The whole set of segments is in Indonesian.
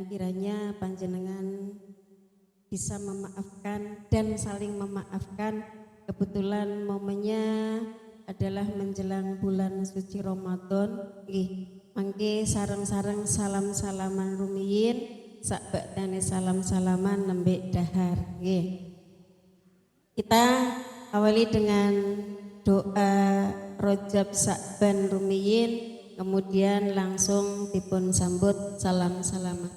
kiranya panjenengan bisa memaafkan dan saling memaafkan. Kebetulan momennya adalah menjelang bulan suci Ramadan. Mangke sareng-sareng salam-salaman rumiyin, sakbakdane salam-salaman nembek dahar. Kita awali dengan doa Rajab Sa'ban rumiyin, kemudian langsung dipun sambut salam-salaman.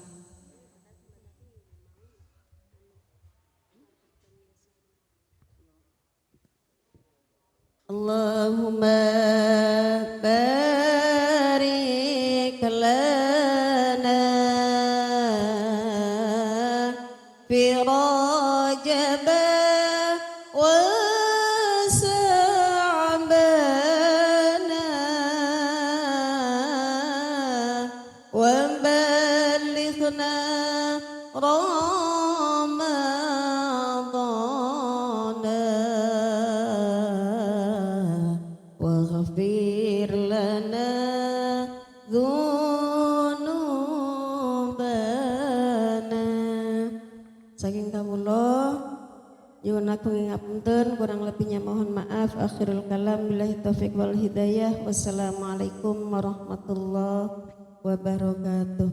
Allahumma barik lana fi Rajab wa Sa'bana wa balighna waghfir lana dzunubana. Saking kawula nyuwun agung ngapunten, kurang lebihnya mohon maaf. Akhirul kalam billahi taufik wal hidayah. Wassalamualaikum warahmatullahi wabarakatuh.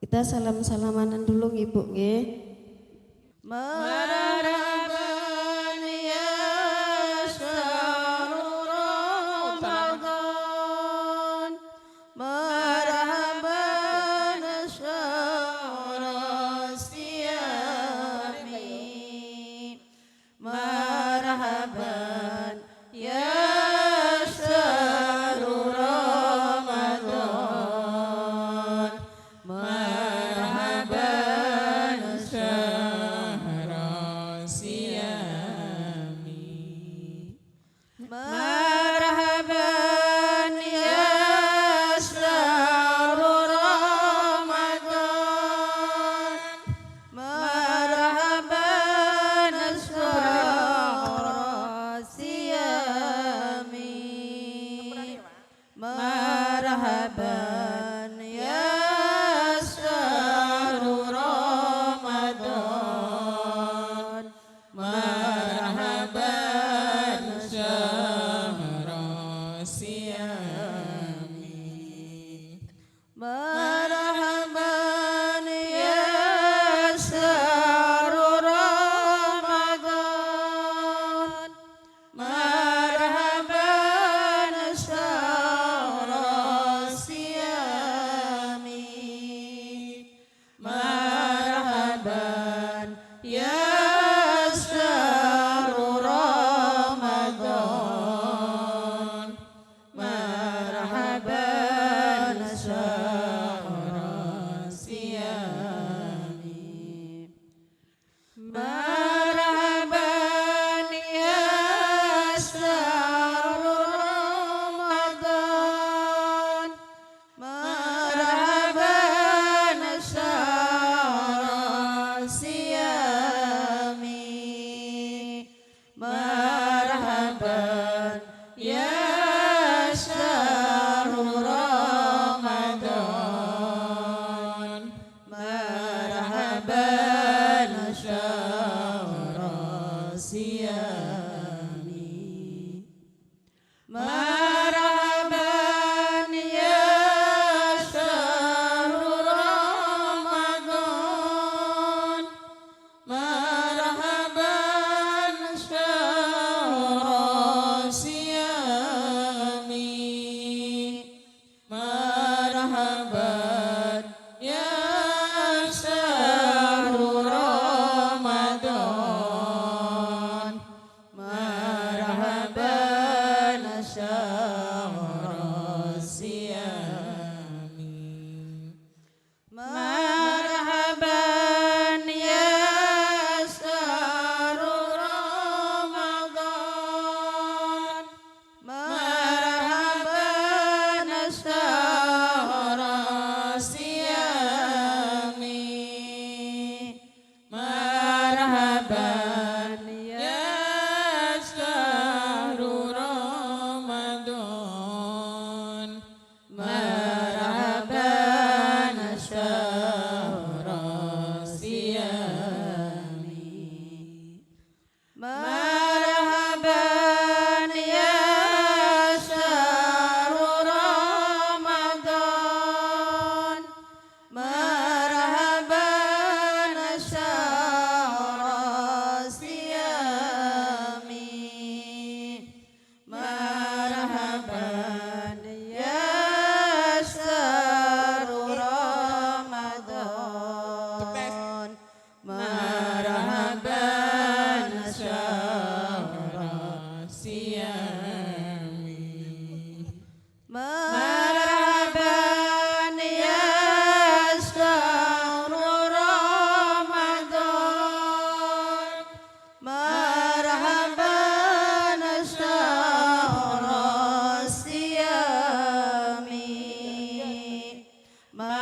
Kita salam-salamanan dulu Ibu nggih. Marhaban ya syahrul Ramadan, marhaban syahrul siyami, marhaban ya syahrul Ramadan, marhaban syahrul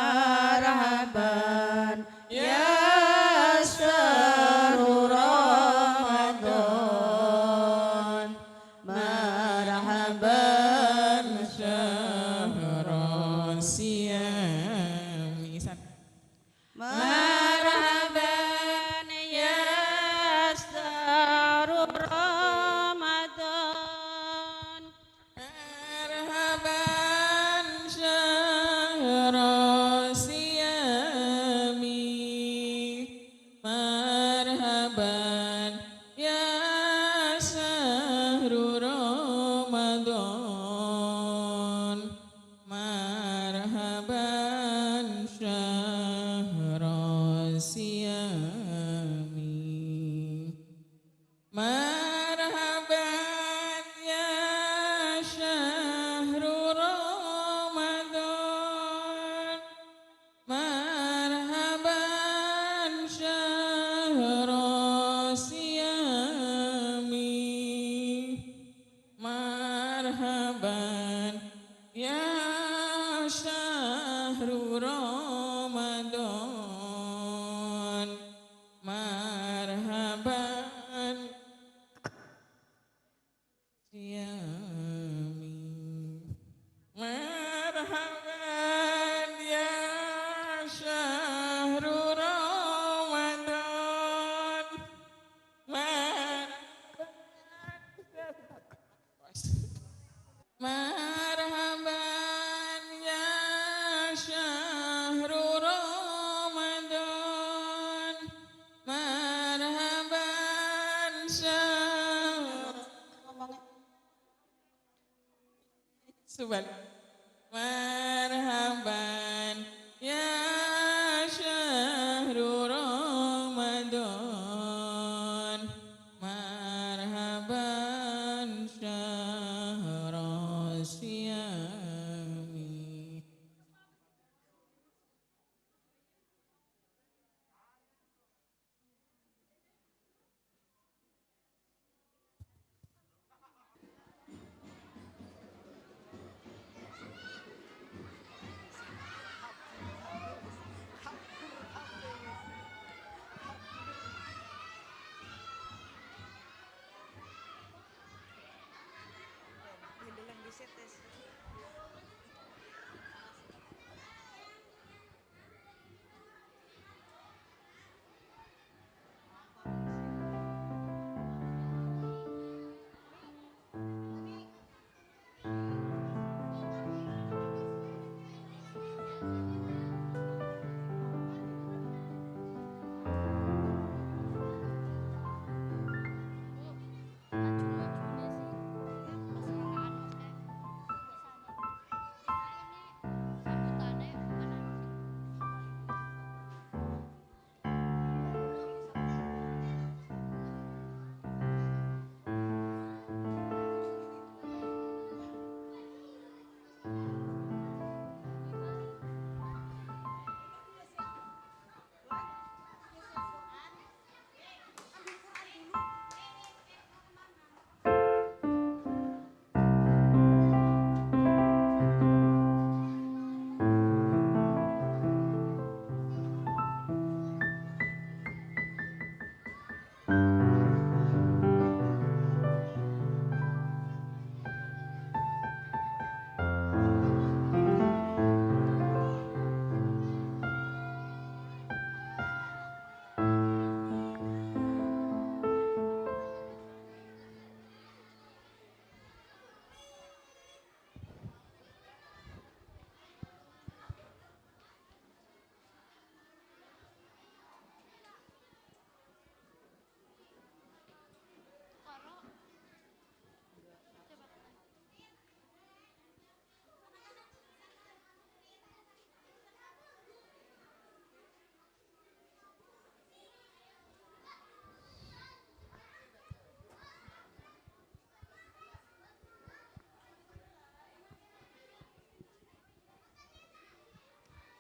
marhaban ya syahrul Ramadan, marhaban syahrul siyam. marhaban ya syahrul Ramadan, Marhaban syahrul siyami. Marhaban ya syahrul Ramadan. Marhaban syahrul siyami. Marhaban ya syahrul Ramadan. Marhaban syahrul siyami. Marhaban ya syahrul Ramadan. Marhaban siyami. Marhaban ya syahrul Ramadan. Marhaban ya syahrul Ramadan. Marhaban syahrul Subhan. Marhaban ya syahrul Ramadan. Marhaban syahrul siyami.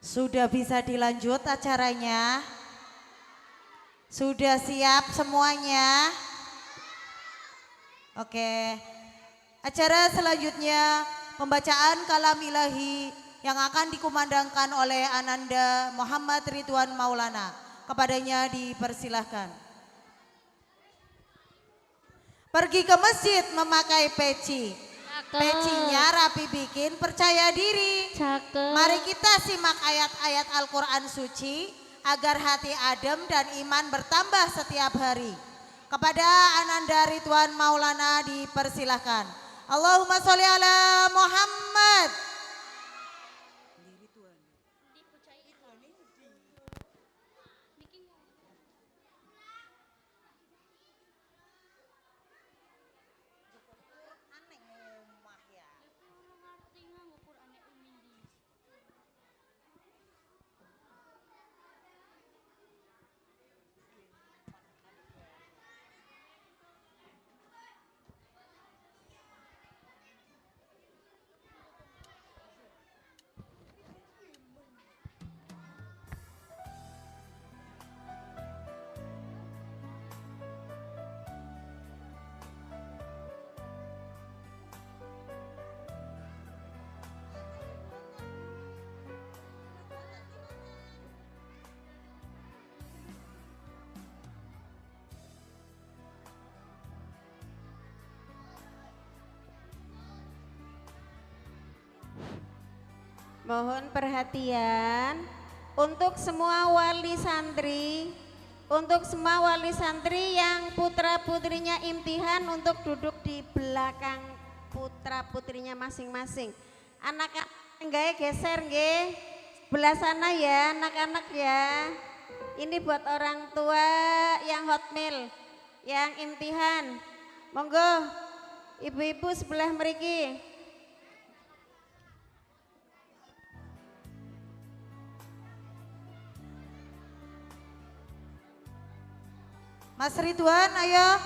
Sudah bisa dilanjut acaranya? Sudah siap semuanya? Oke. Acara selanjutnya pembacaan kalam ilahi yang akan dikumandangkan oleh Ananda Muhammad Ridwan Maulana. Kepadanya dipersilahkan. Pergi ke masjid memakai peci. Pecinya rapi bikin, percaya diri. Mari kita simak ayat-ayat Al-Quran suci agar hati adem dan iman bertambah setiap hari. Kepada Ananda Ridwan Maulana dipersilahkan. Allahumma sholli ala Muhammad. Mohon perhatian untuk semua wali santri, untuk semua wali santri yang putra-putrinya imtihan untuk duduk di belakang putra-putrinya masing-masing. Anak-anak nggak geser nggih, sebelah sana ya anak-anak ya. Ini buat orang tua yang hotmail, yang imtihan. Monggo ibu-ibu sebelah mriki. Mas Ridwan, ayo.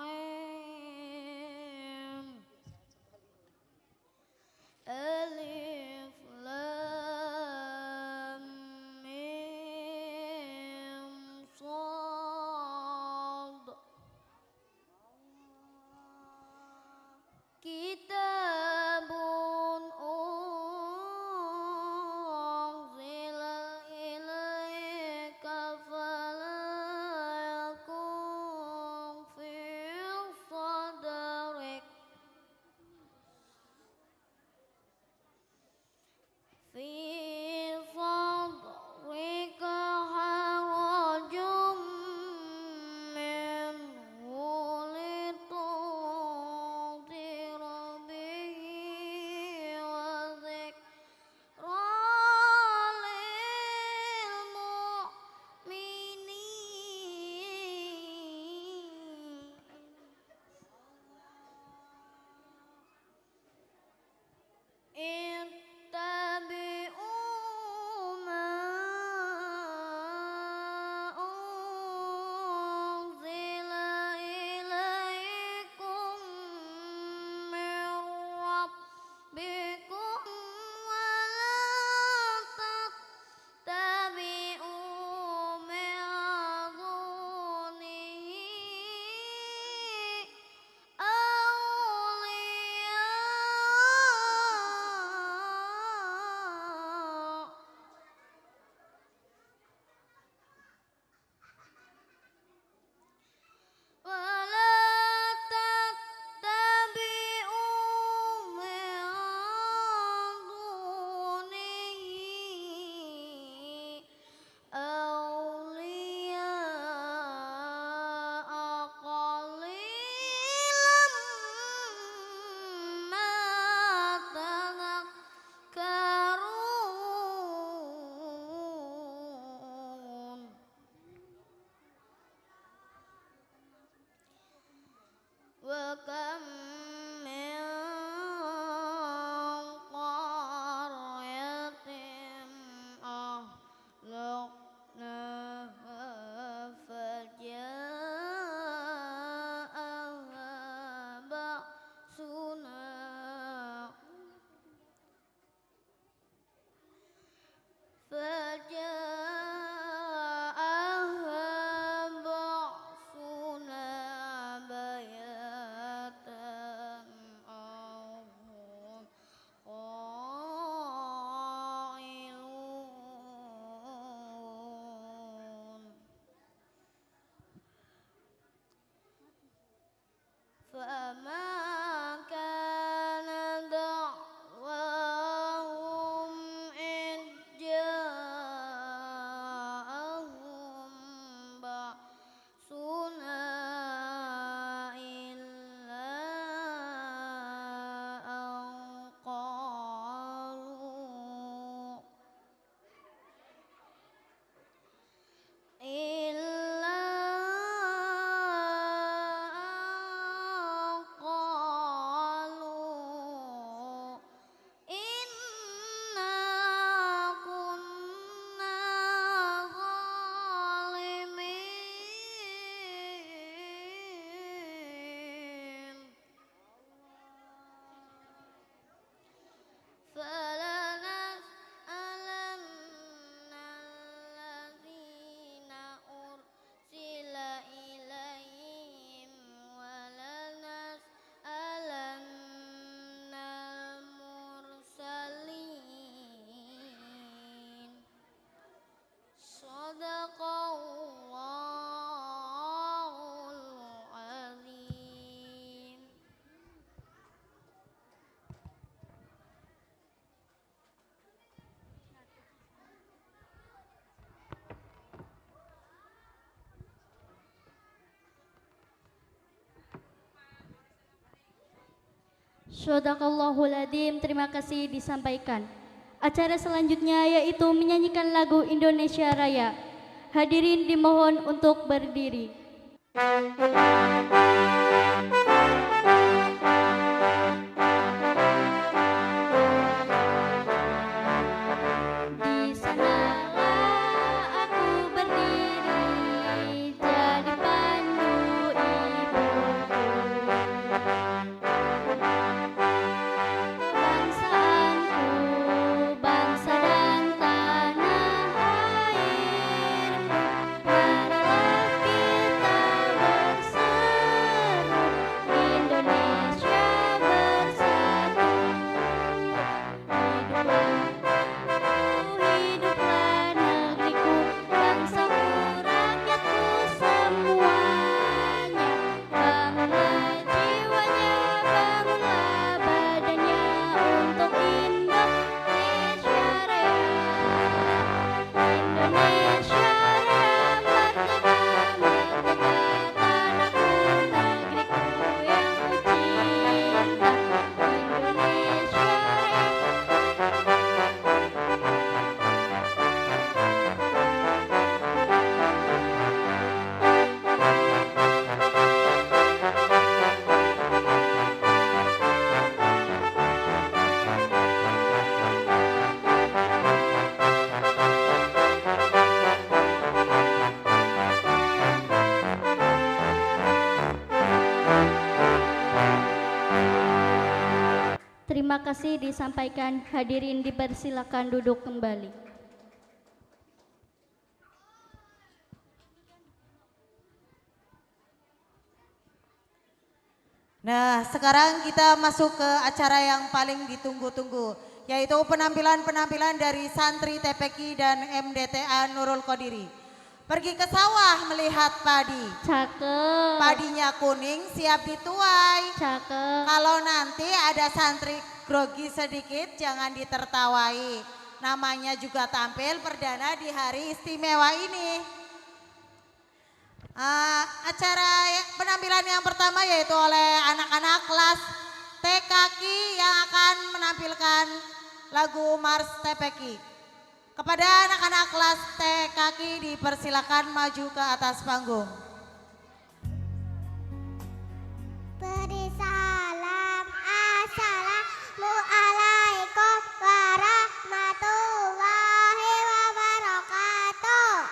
Bismillahirrahmanirrahim. Alif Lam Mim Shad. Kitabun unzila ilaika Shadaqallahul Adzim, terima kasih disampaikan. Acara selanjutnya yaitu menyanyikan lagu Indonesia Raya. Hadirin dimohon untuk berdiri. Di sanalah aku berdiri, jadi pandu ibuku. Kebangsaanku, bangsa dan tanah air, marilah kita berseru, Indonesia bersatu. Hiduplah negeriku, bangsaku, rakyatku semuanya. Bangunlah jiwanya, bangunlah badannya untuk Indonesia Raya. Indonesia Raya, merdeka, merdeka, tanahku, negeriku yang kucinta. Indonesia Raya. Terima kasih disampaikan. Hadirin dipersilakan duduk kembali. Nah, sekarang kita masuk ke acara yang paling ditunggu-tunggu, yaitu penampilan-penampilan dari santri TPQ dan MDTA Nurul Qadiri. Pergi ke sawah melihat padi. Cakep. Padinya kuning siap dituai. Cakep. Kalau nanti ada santri grogi sedikit jangan ditertawai. Namanya juga tampil perdana di hari istimewa ini. Acara penampilan yang pertama yaitu oleh anak-anak kelas TKQ yang akan menampilkan lagu Mars TPQ. Kepada anak-anak kelas TKQ dipersilakan maju ke atas panggung. Beri salam, assalamualaikum warahmatullahi wabarakatuh.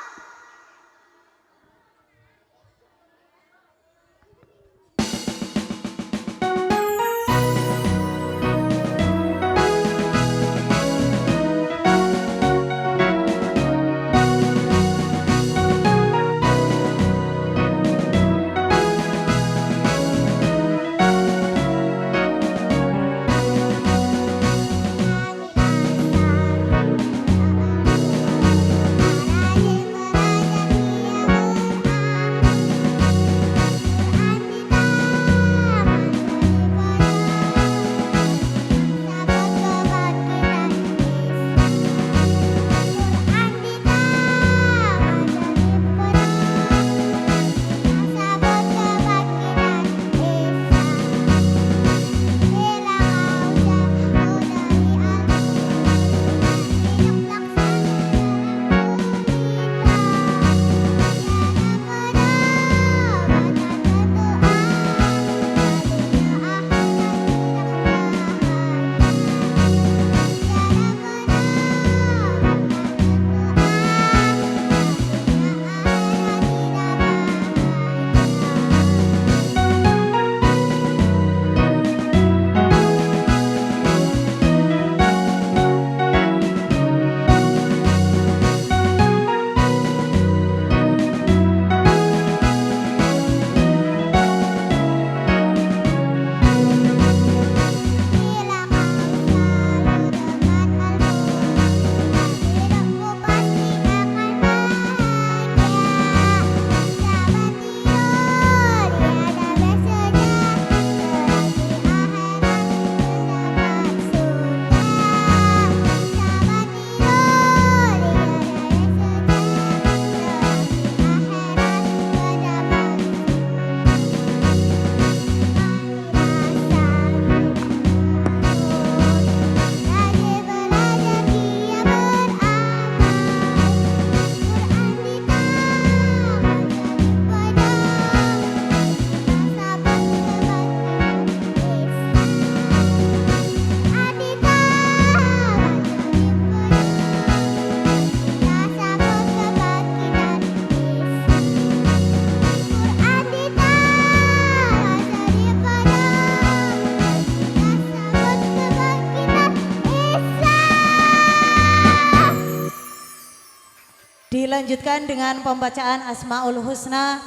Dilanjutkan dengan pembacaan Asmaul Husna.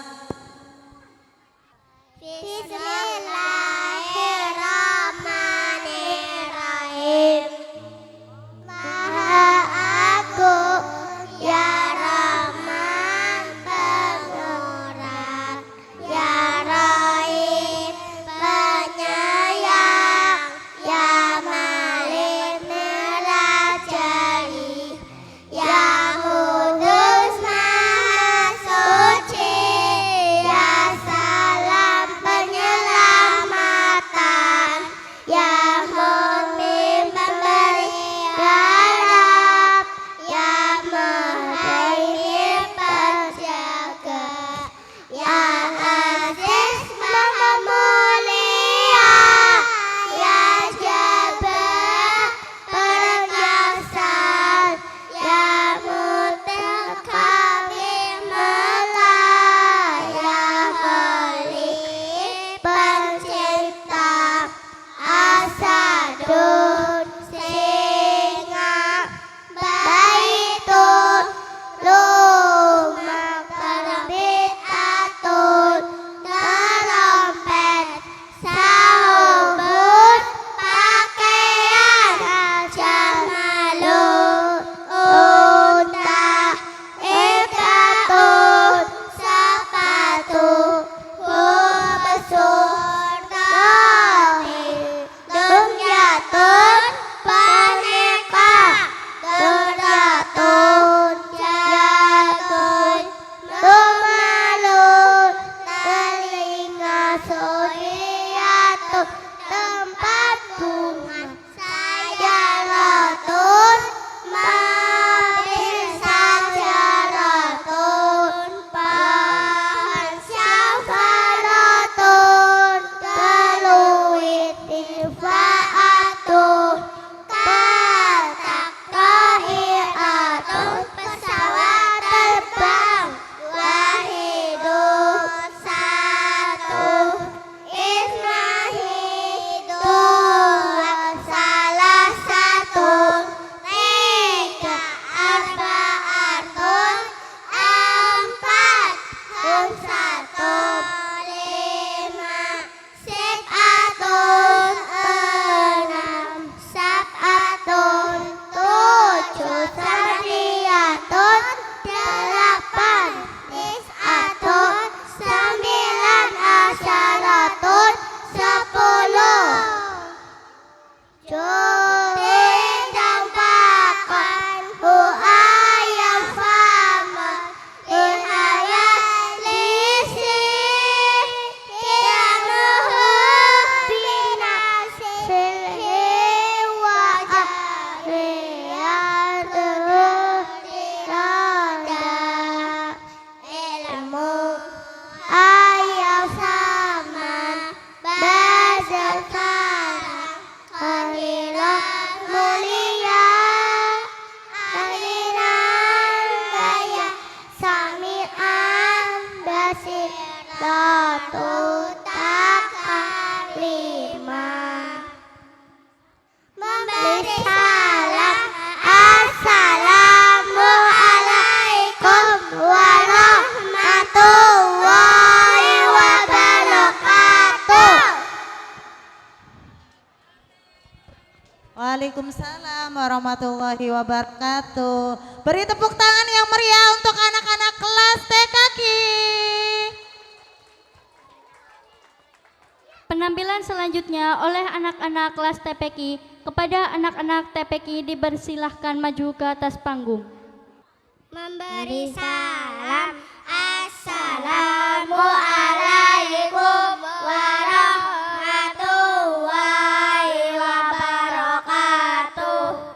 Bismillahirrahmanirrahim. Maha Agung ya Rahman Pemurah, ya Rahim Penyayang, ya Malik Merajai, ya Kudus Maha Suci, ya Salam Penyelamatan, ya Mu'min Pemberi harap, ya Muhaimin Penjaga, ya Aziz Maha Mulia, ya Jabbar Perkasa, ya Mutakabbir Mulai, ya Khalik Pencipta, Asadun singa, Baitun lumak, Terbitatun terompet, Sahubun pakaian, Jamalun unta, Iqatun sepatu, Khubsun rahim, Dumyatun paneka, Duratun jatun, Dumalun telinga, Suriyatun tempat bunga, Sayaratun mampir, Sajaratun bahan, Syafaratun teluit, Tifaatun katak, Kahiatun pesawat terbang, Wahidun satu, Isnahidun salah satu, tiga, Arbaatun empat, Khamsatun lima, Sib'atun enam, Sab'atun tujuh, Samaniyatun delapan, Tis'atun sembilan, Asyaratun sepuluh. Judin dampakan hu ayam fama, inaya lisi, kiamuhu binasi, silhi wajah, riyadhu dirada, ilmu ayam sama, bazar karam, khalilah mulia, aliran gaya, sami'an basir, latu takalima. Memberi salam, Assalamualaikum warahmatullahi wabarakatuh. Waalaikumsalam warahmatullahi wabarakatuh. Beri tepuk tangan yang meriah untuk anak-anak kelas TKQ. Penampilan selanjutnya oleh anak-anak kelas TPQ. Kepada anak-anak TPQ dipersilahkan maju ke atas panggung. Memberi salam, Assalamualaikum warahmatullahi wabarakatuh.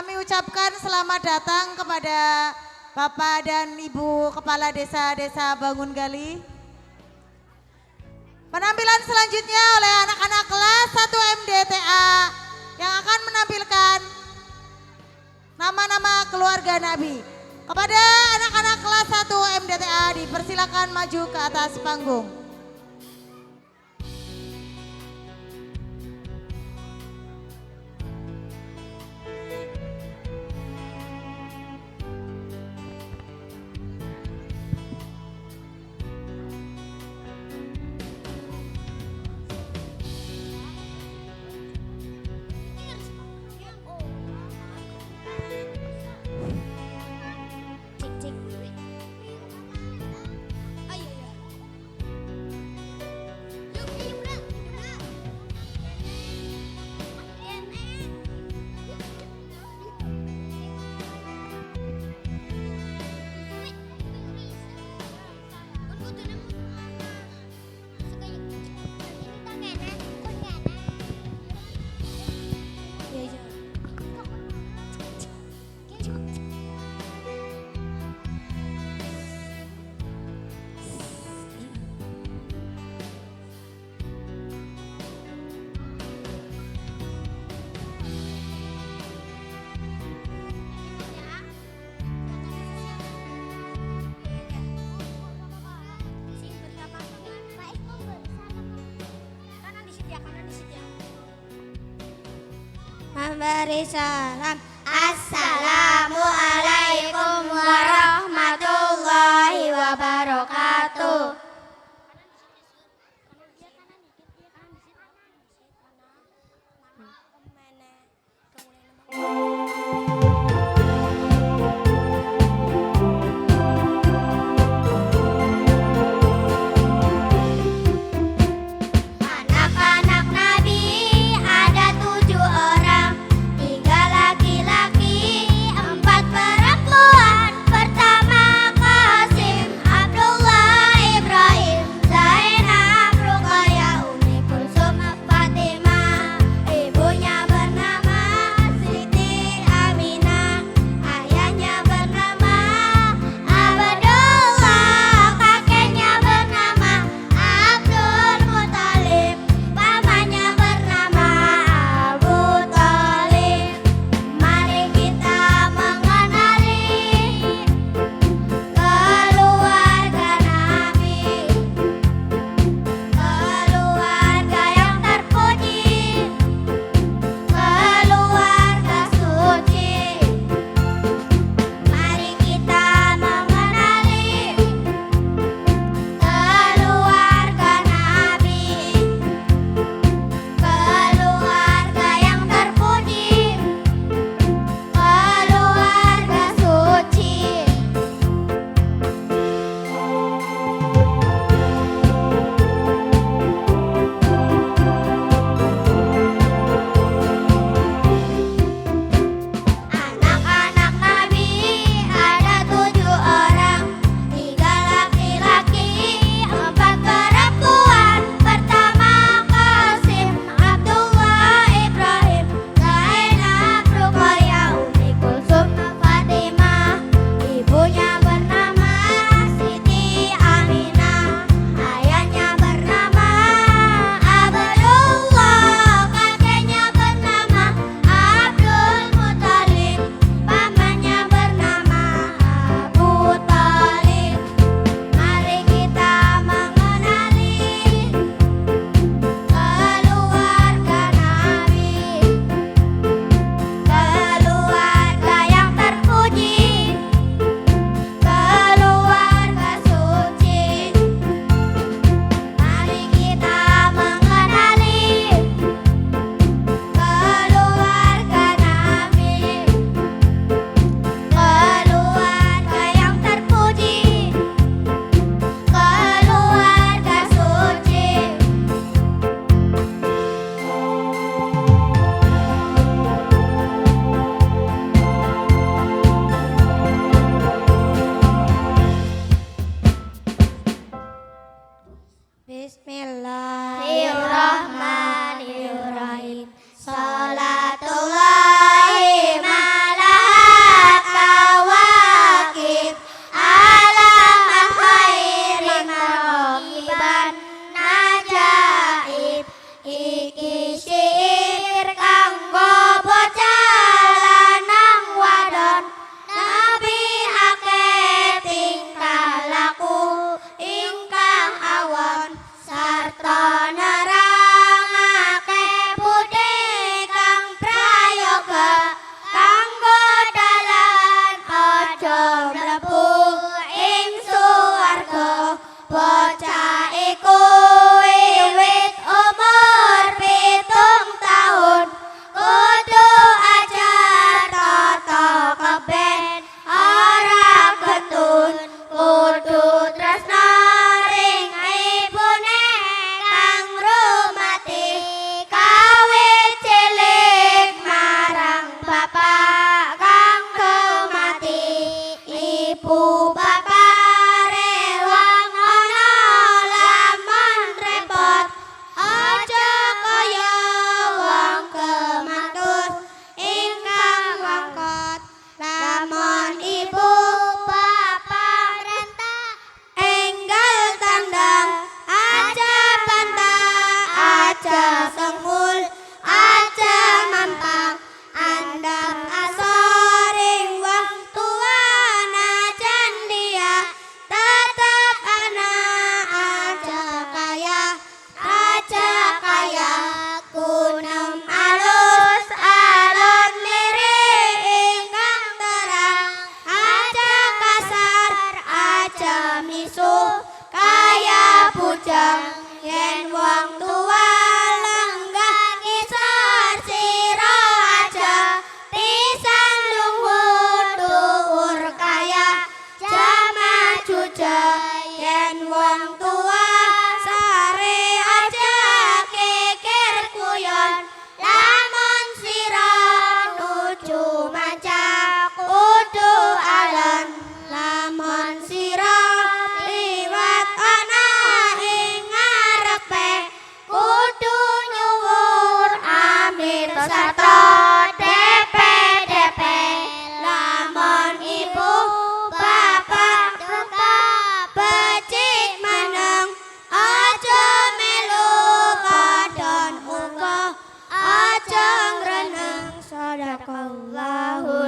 kami ucapkan selamat datang kepada Bapak dan Ibu Kepala Desa-Desa Bangun Gali. Penampilan selanjutnya oleh anak-anak kelas 1 MDTA yang akan menampilkan nama-nama keluarga Nabi. Kepada anak-anak kelas 1 MDTA dipersilakan maju ke atas panggung. Memberi salam. Assalamualaikum warahmatullahi wabarakatuh. Anak-anak Nabi ada 7 orang, 3 laki-laki, 4 perempuan. Pertama Qasim, Abdullah, Ibrahim, Zainab, Ruqayyah, Umi Kulsum, Fatimah. Ibunya bernama Siti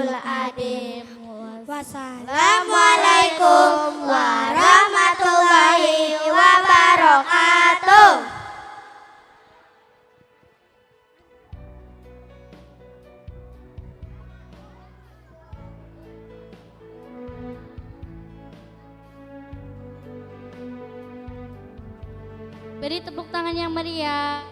Abdul Adim. Wassalamualaikum warahmatullahi wabarakatuh. Beri tepuk tangan yang meriah.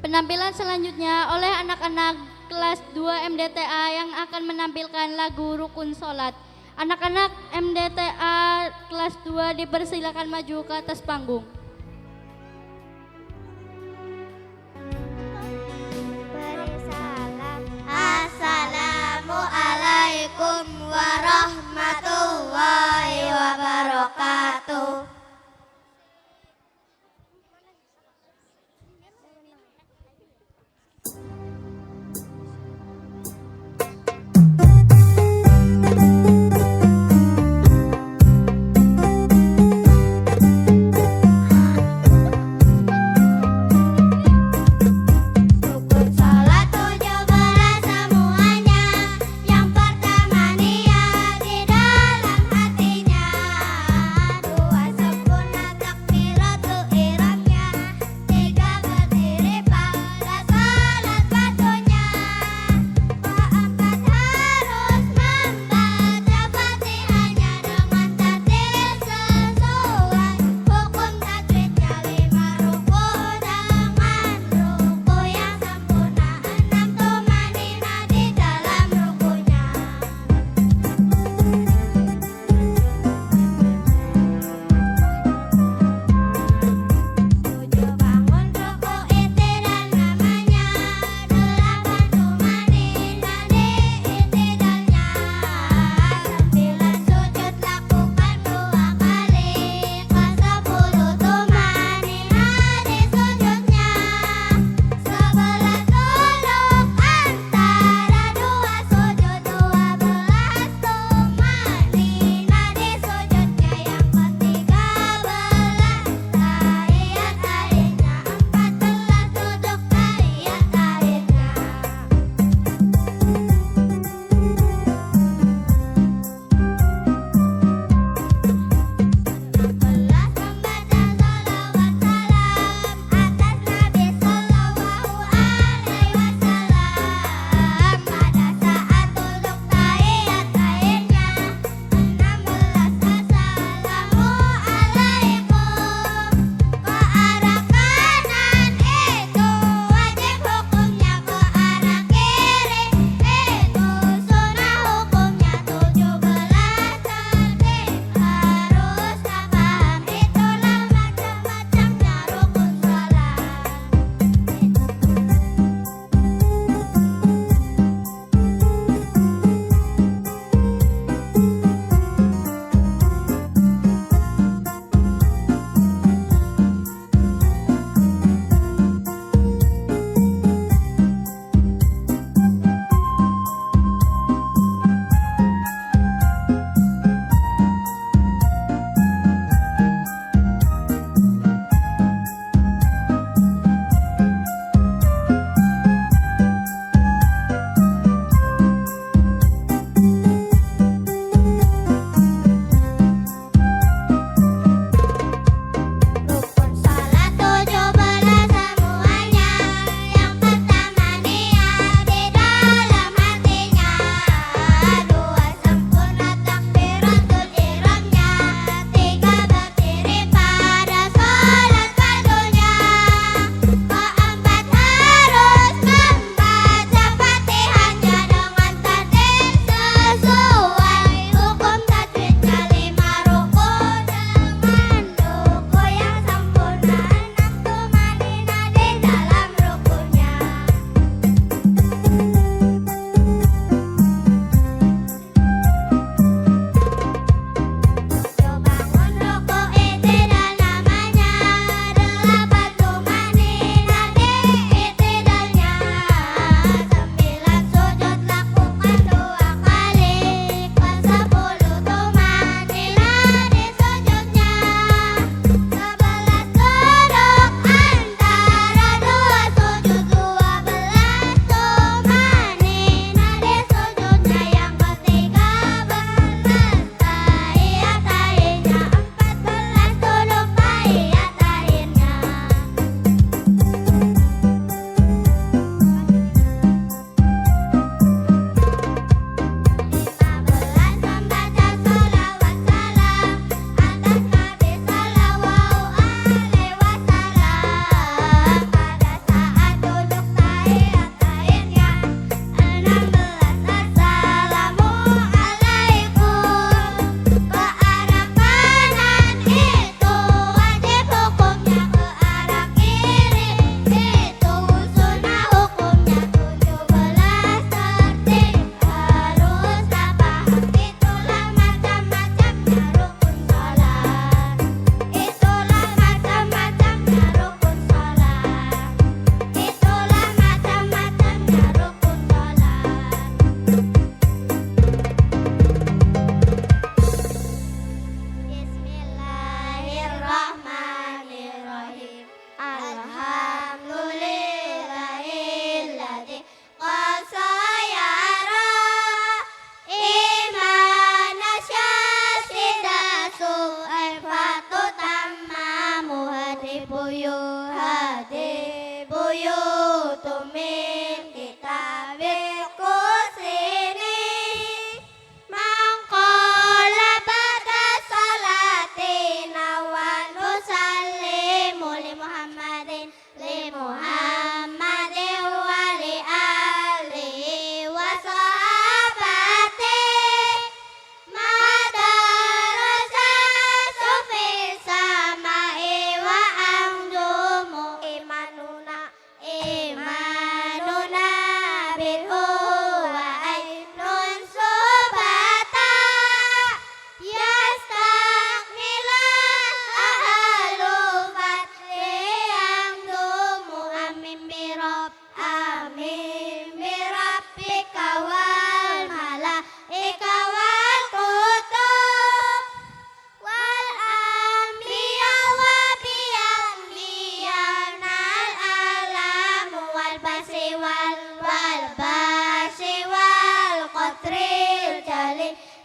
Penampilan selanjutnya oleh anak-anak kelas 2 MDTA yang akan menampilkan lagu Rukun Sholat. Anak-anak MDTA kelas 2 dipersilakan maju ke atas panggung. Beri salam. Assalamualaikum warahmatullahi wabarakatuh.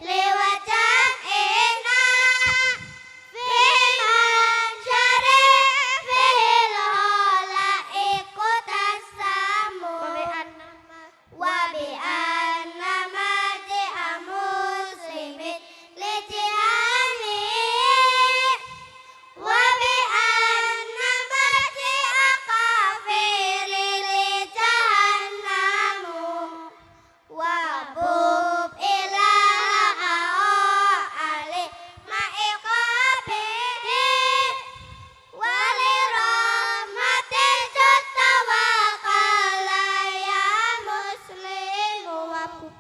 liwajah enak Fiman syarif fil hola ikut asamu wa bi annama ji'a muslimin li jihani wa bi annama ji'a kafiri li jahannamu wa bub ilaha ali ma'iqabihi wali rahmati jutawakala ya muslimu wabub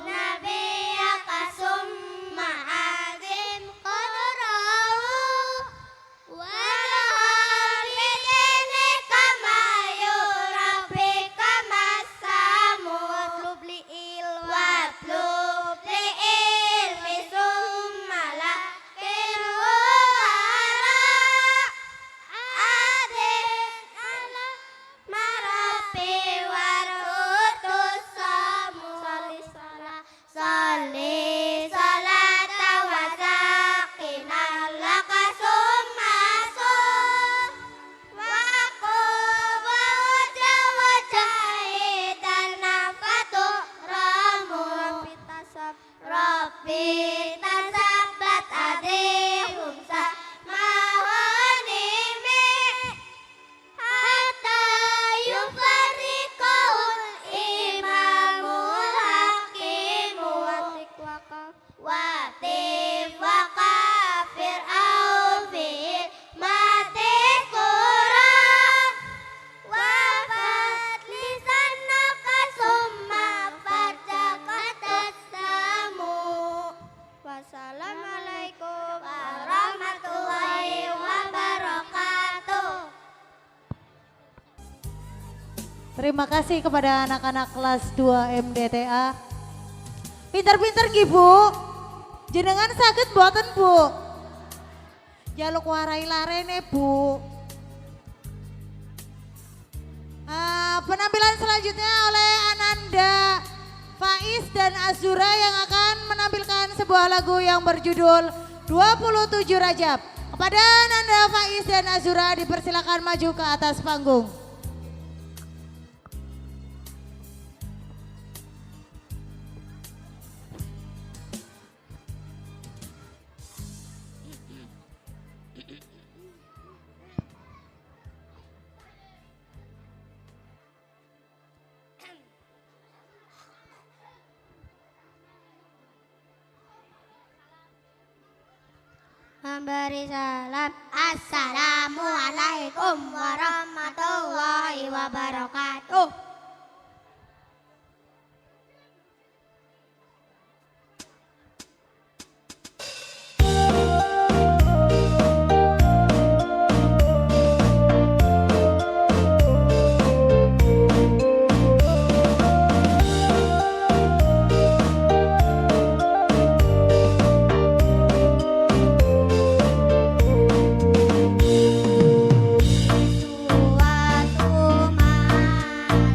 nabi akasum ma'azim qadrahu walahabidini kama yurabi kama samu watlub li ilmi summa lakin huwara adin ala marabi warutus samu Salli salata wa saqina laka summa sun wa quba wa jahidan nafatu ramu Rabbi tasabbat adihum sa mahanimi hatta yufarriqul imamul hakimu watif wa kafir au fil mati Qur'an wafat lisanaka summa farjaka tasamu wassalamualaikum warahmatullahi wabarakatuh. Terima kasih kepada anak-anak kelas 2 MDTA. Pinter-pinter Ki Bu. Jenengan sakit boten Bu? Jaluk warai larene Bu. Penampilan selanjutnya oleh Ananda, Faiz dan Azura yang akan menampilkan sebuah lagu yang berjudul 27 Rajab. Kepada Ananda, Faiz dan Azura dipersilakan maju ke atas panggung. Memberi salam. Assalamualaikum warahmatullahi wabarakatuh. Suatu malam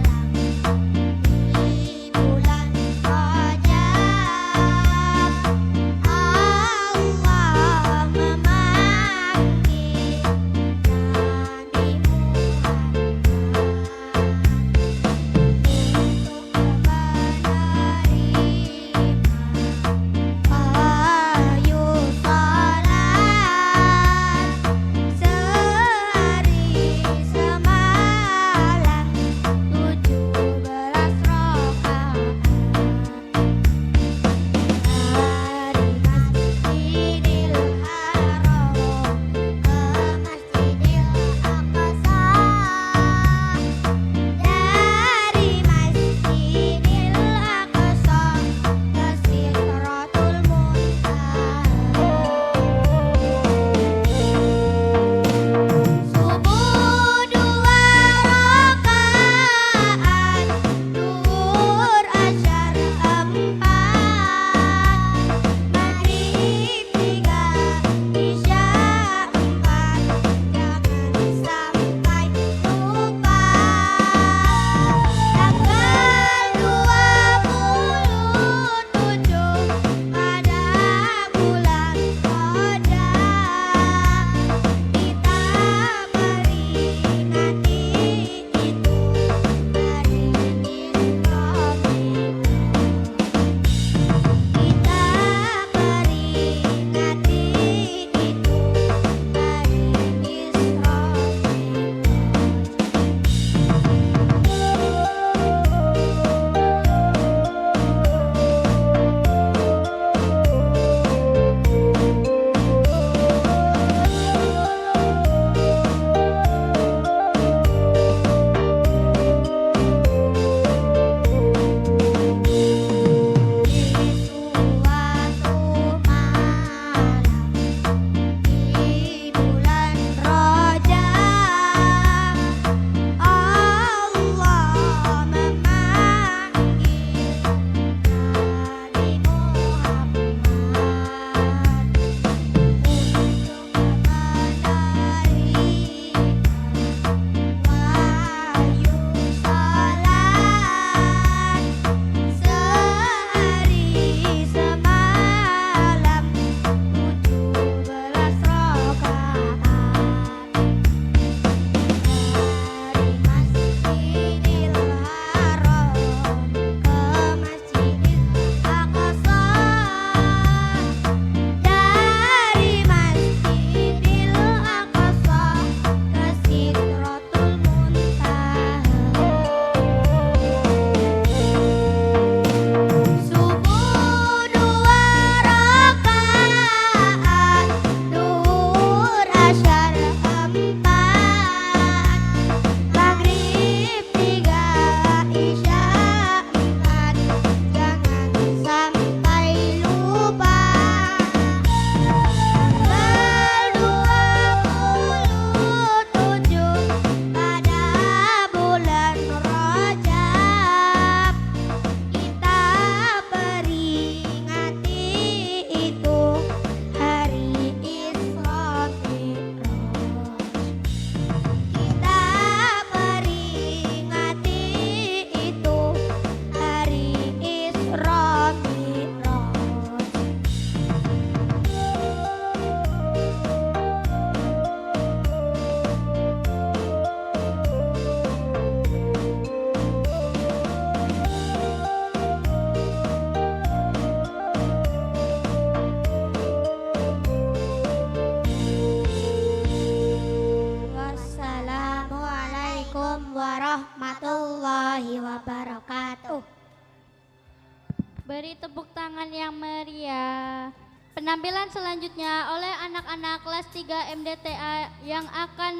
Beri tepuk tangan yang meriah. Penampilan selanjutnya oleh anak-anak kelas 3 MDTA yang akan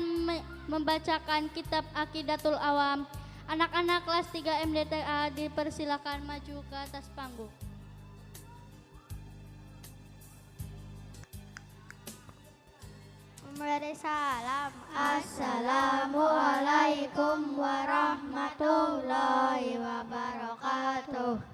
membacakan kitab Aqidatul Awam. Anak-anak kelas 3 MDTA dipersilakan maju ke atas panggung. Memberi salam. Assalamualaikum warahmatullahi wabarakatuh.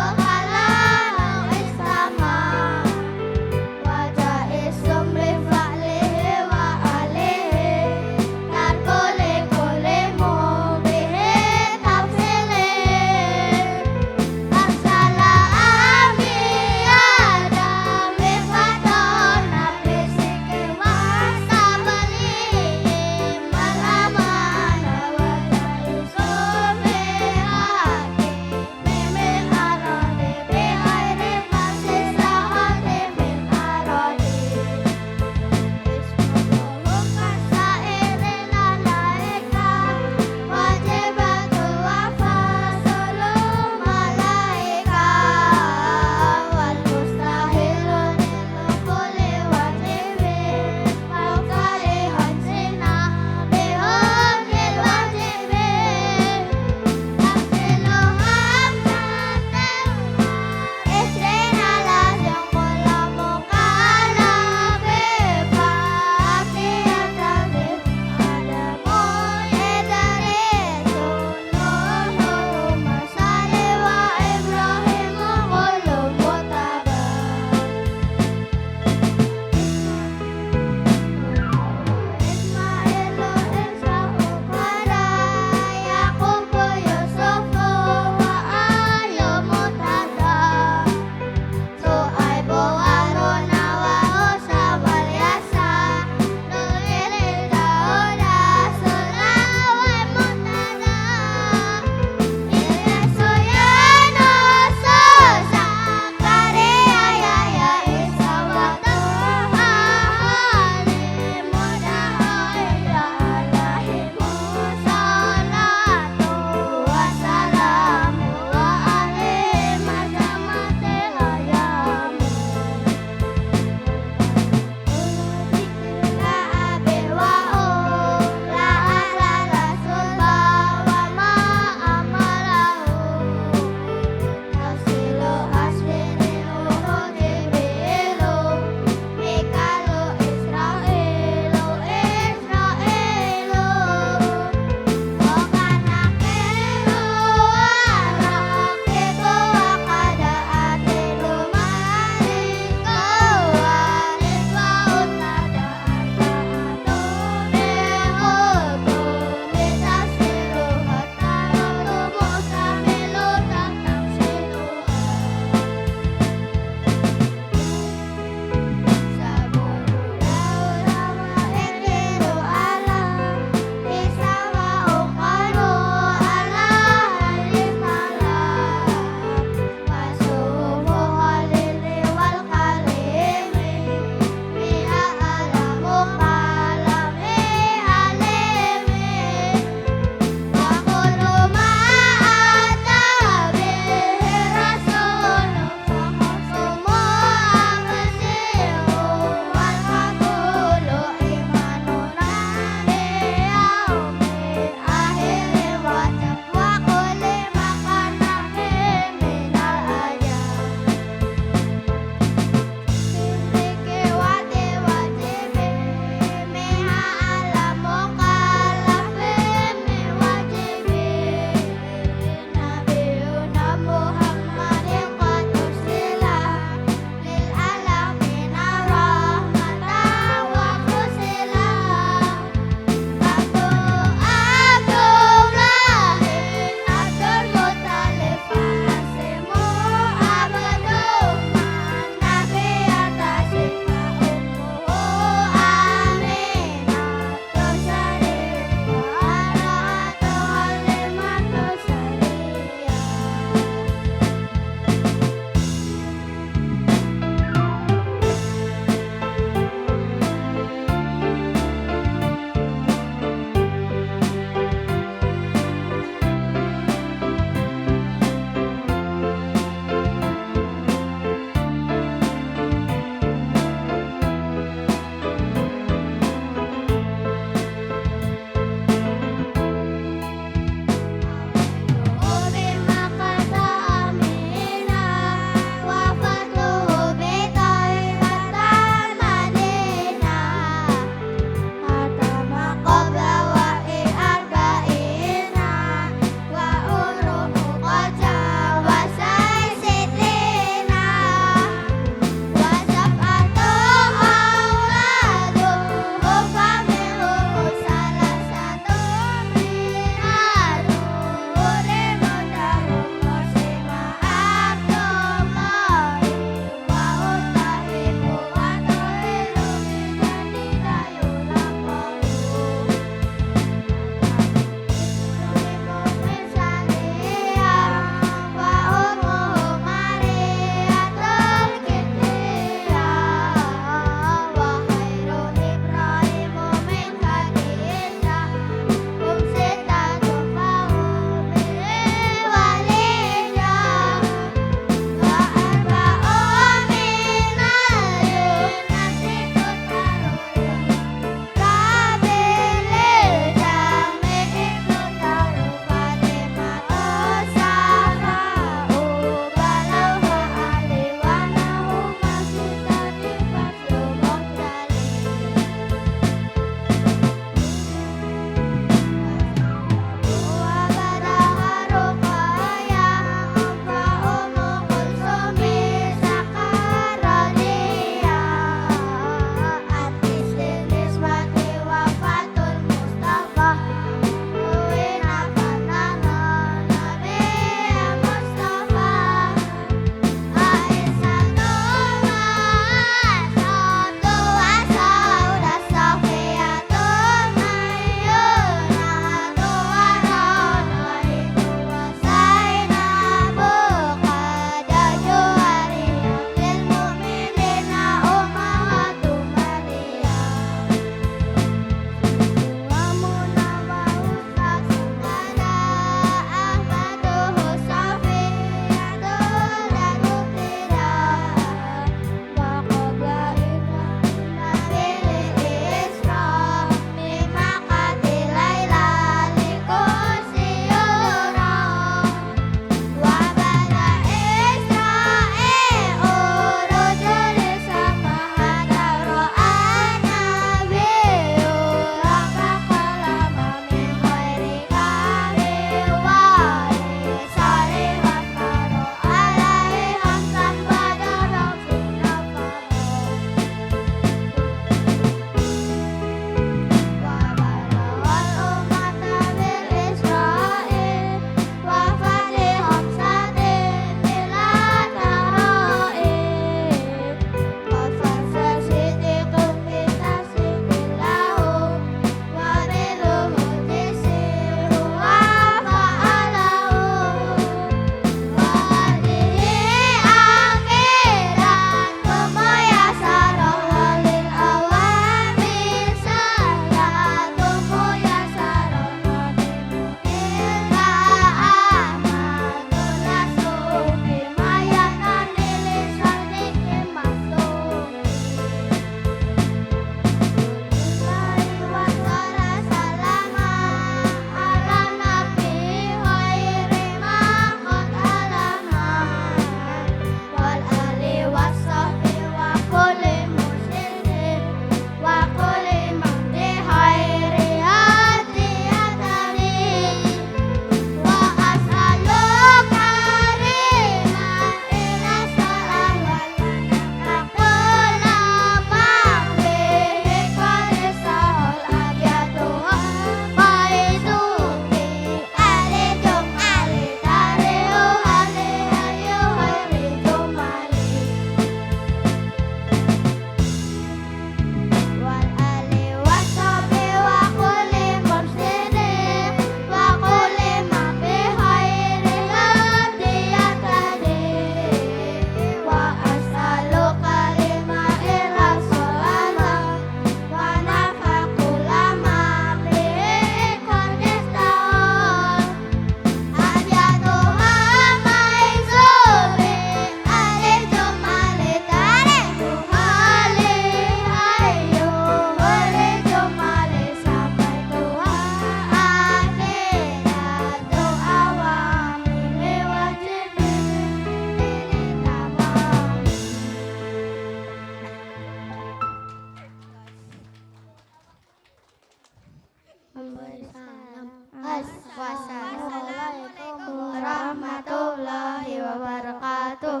Wassalamualaikum warahmatullahi wabarakatuh.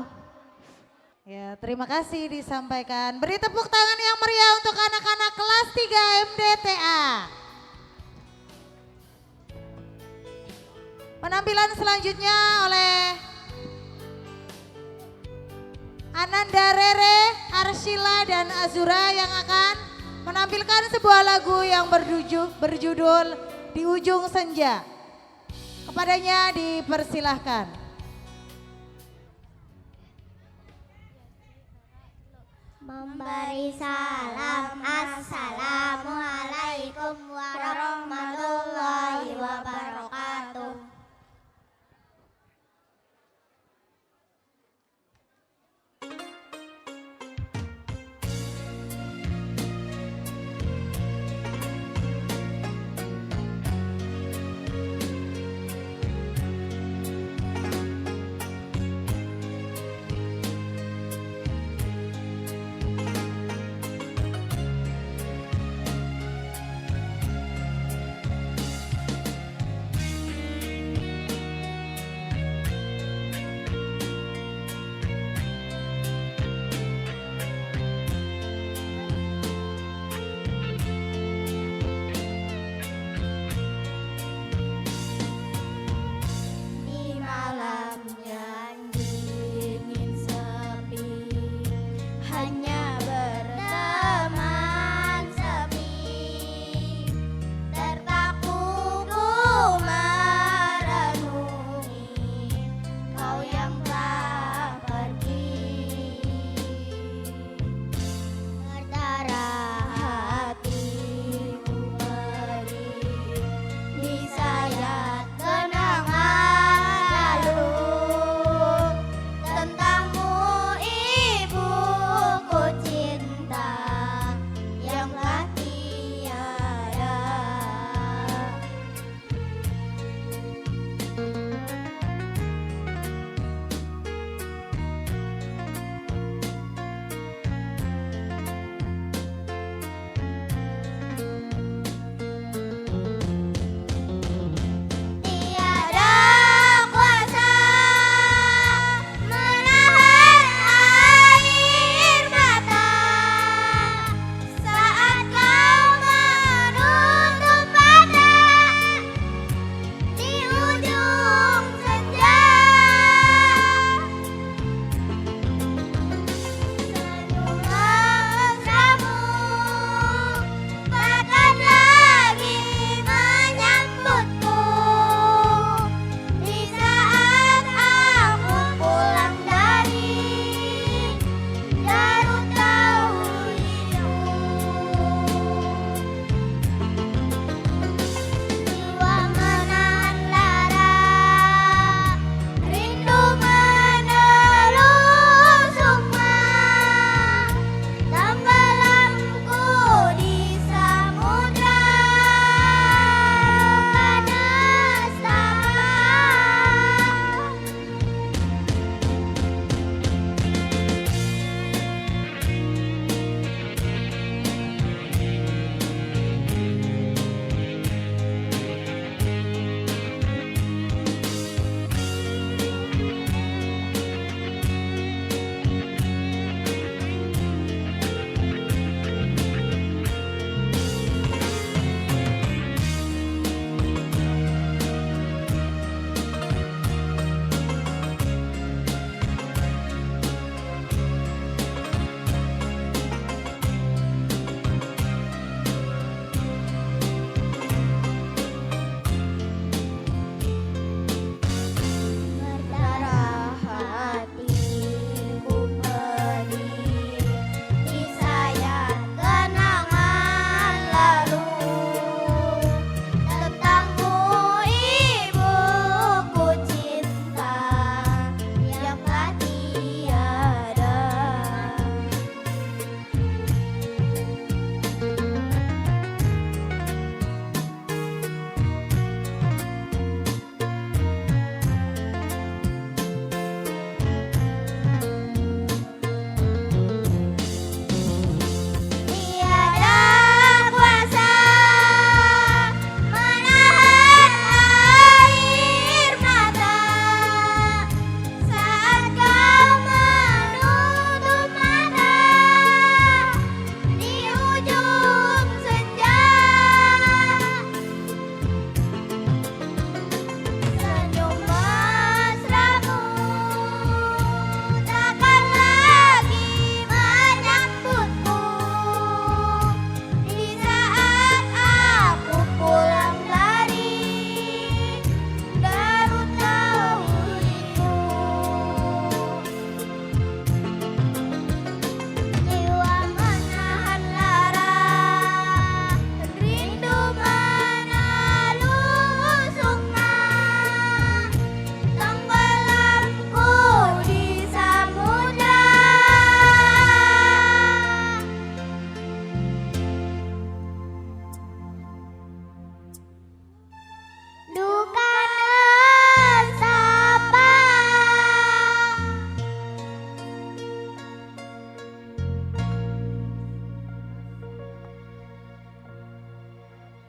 Ya, terima kasih disampaikan. Beri tepuk tangan yang meriah untuk anak-anak kelas 3 MDTA. Penampilan selanjutnya oleh Ananda Rere, Arshila dan Azura yang akan menampilkan sebuah lagu yang berjudul Di Ujung Senja. Kepadanya dipersilahkan. Memberi salam, assalamualaikum warahmatullahi wabarakatuh.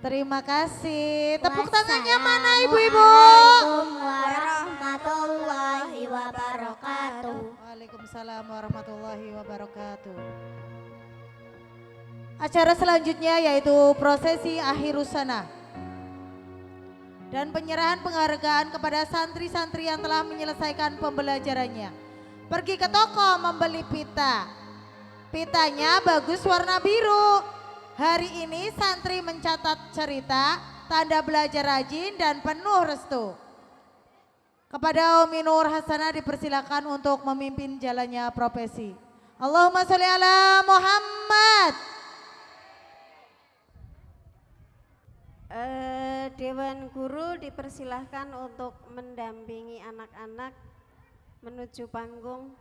Terima kasih. Tepuk tangannya mana ibu-ibu? Wassalamualaikum warahmatullahi wabarakatuh. Waalaikumsalam warahmatullahi wabarakatuh. Acara selanjutnya yaitu prosesi akhirus sana dan penyerahan penghargaan kepada santri-santri yang telah menyelesaikan pembelajarannya. Pergi ke toko membeli pita. Pitanya bagus warna biru. Hari ini santri mencatat cerita, tanda belajar rajin dan penuh restu. Kepada Umi Nur Hasanah dipersilakan untuk memimpin jalannya profesi. Allahumma sholli ala Muhammad. Dewan Guru dipersilahkan untuk mendampingi anak-anak menuju panggung.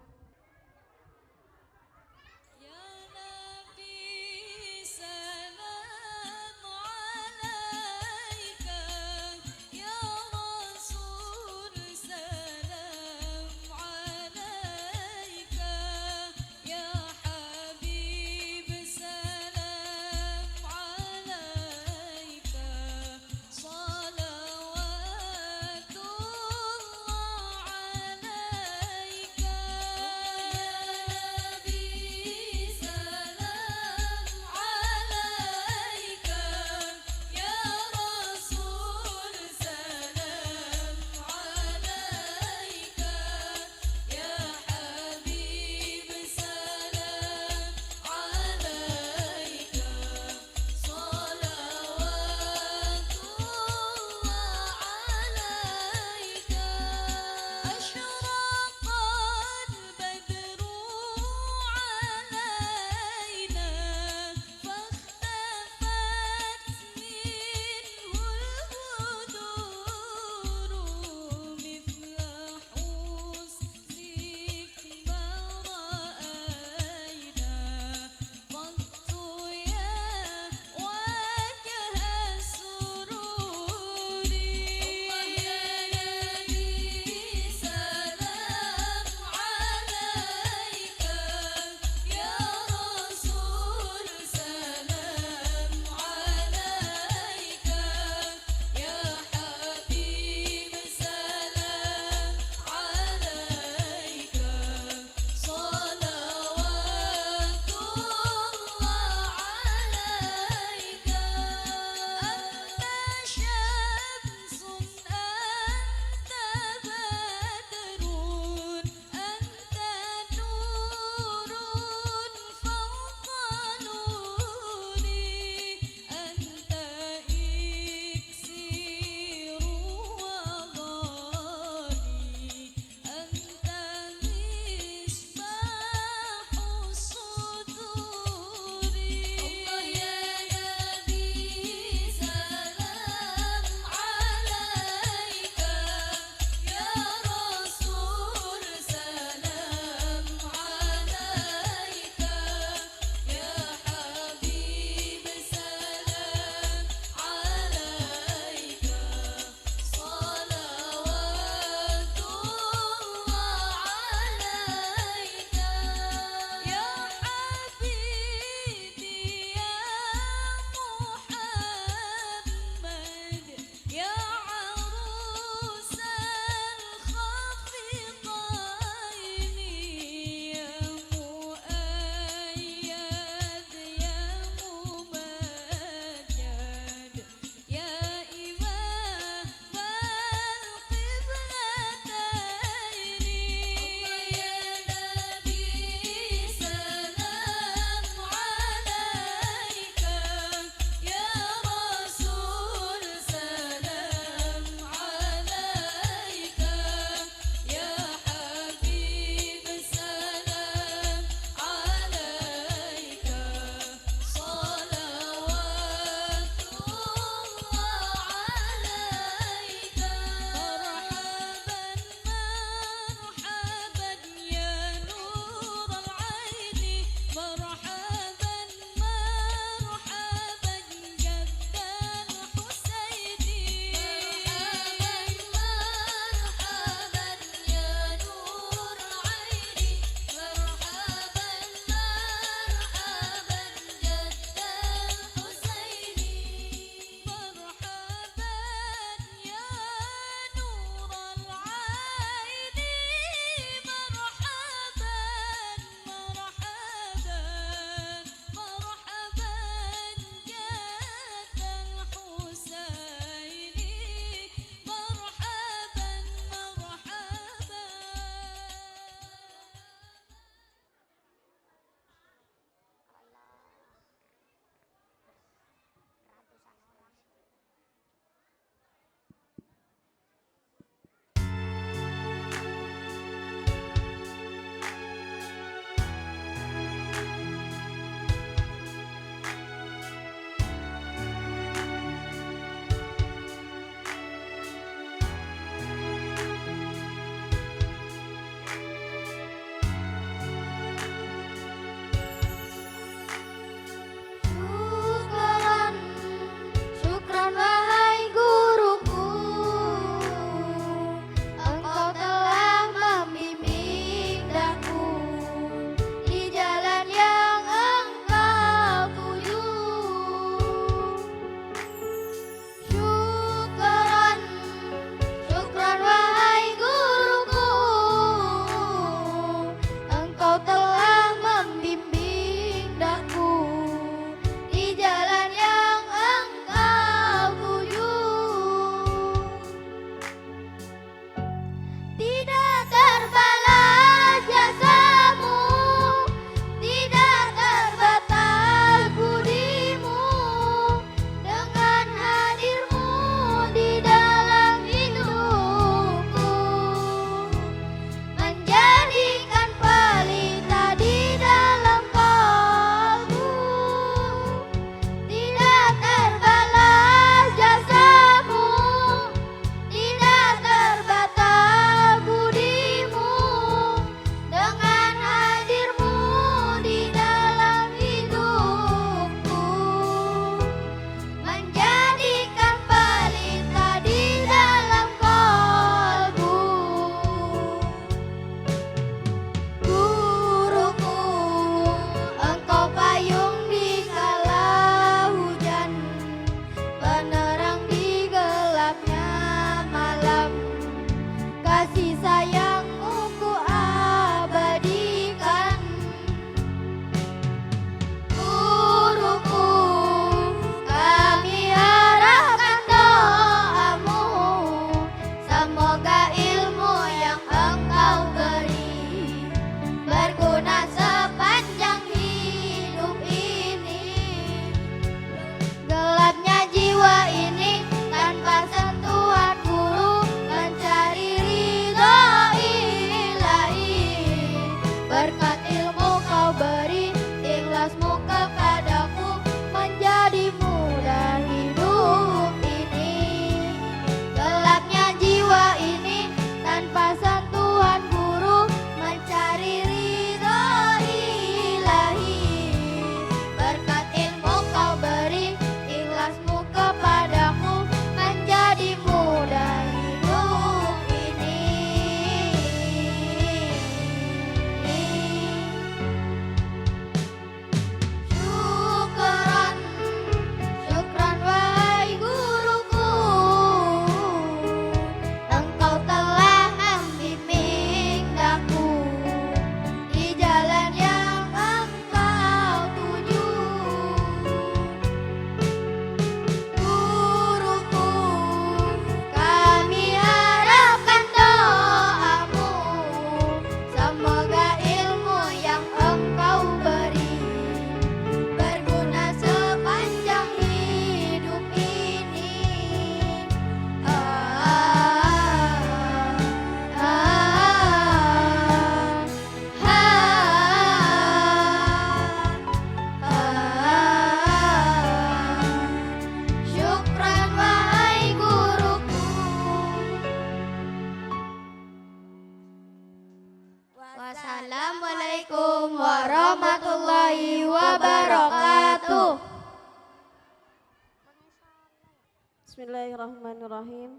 Bismillahirrahmanirrahim.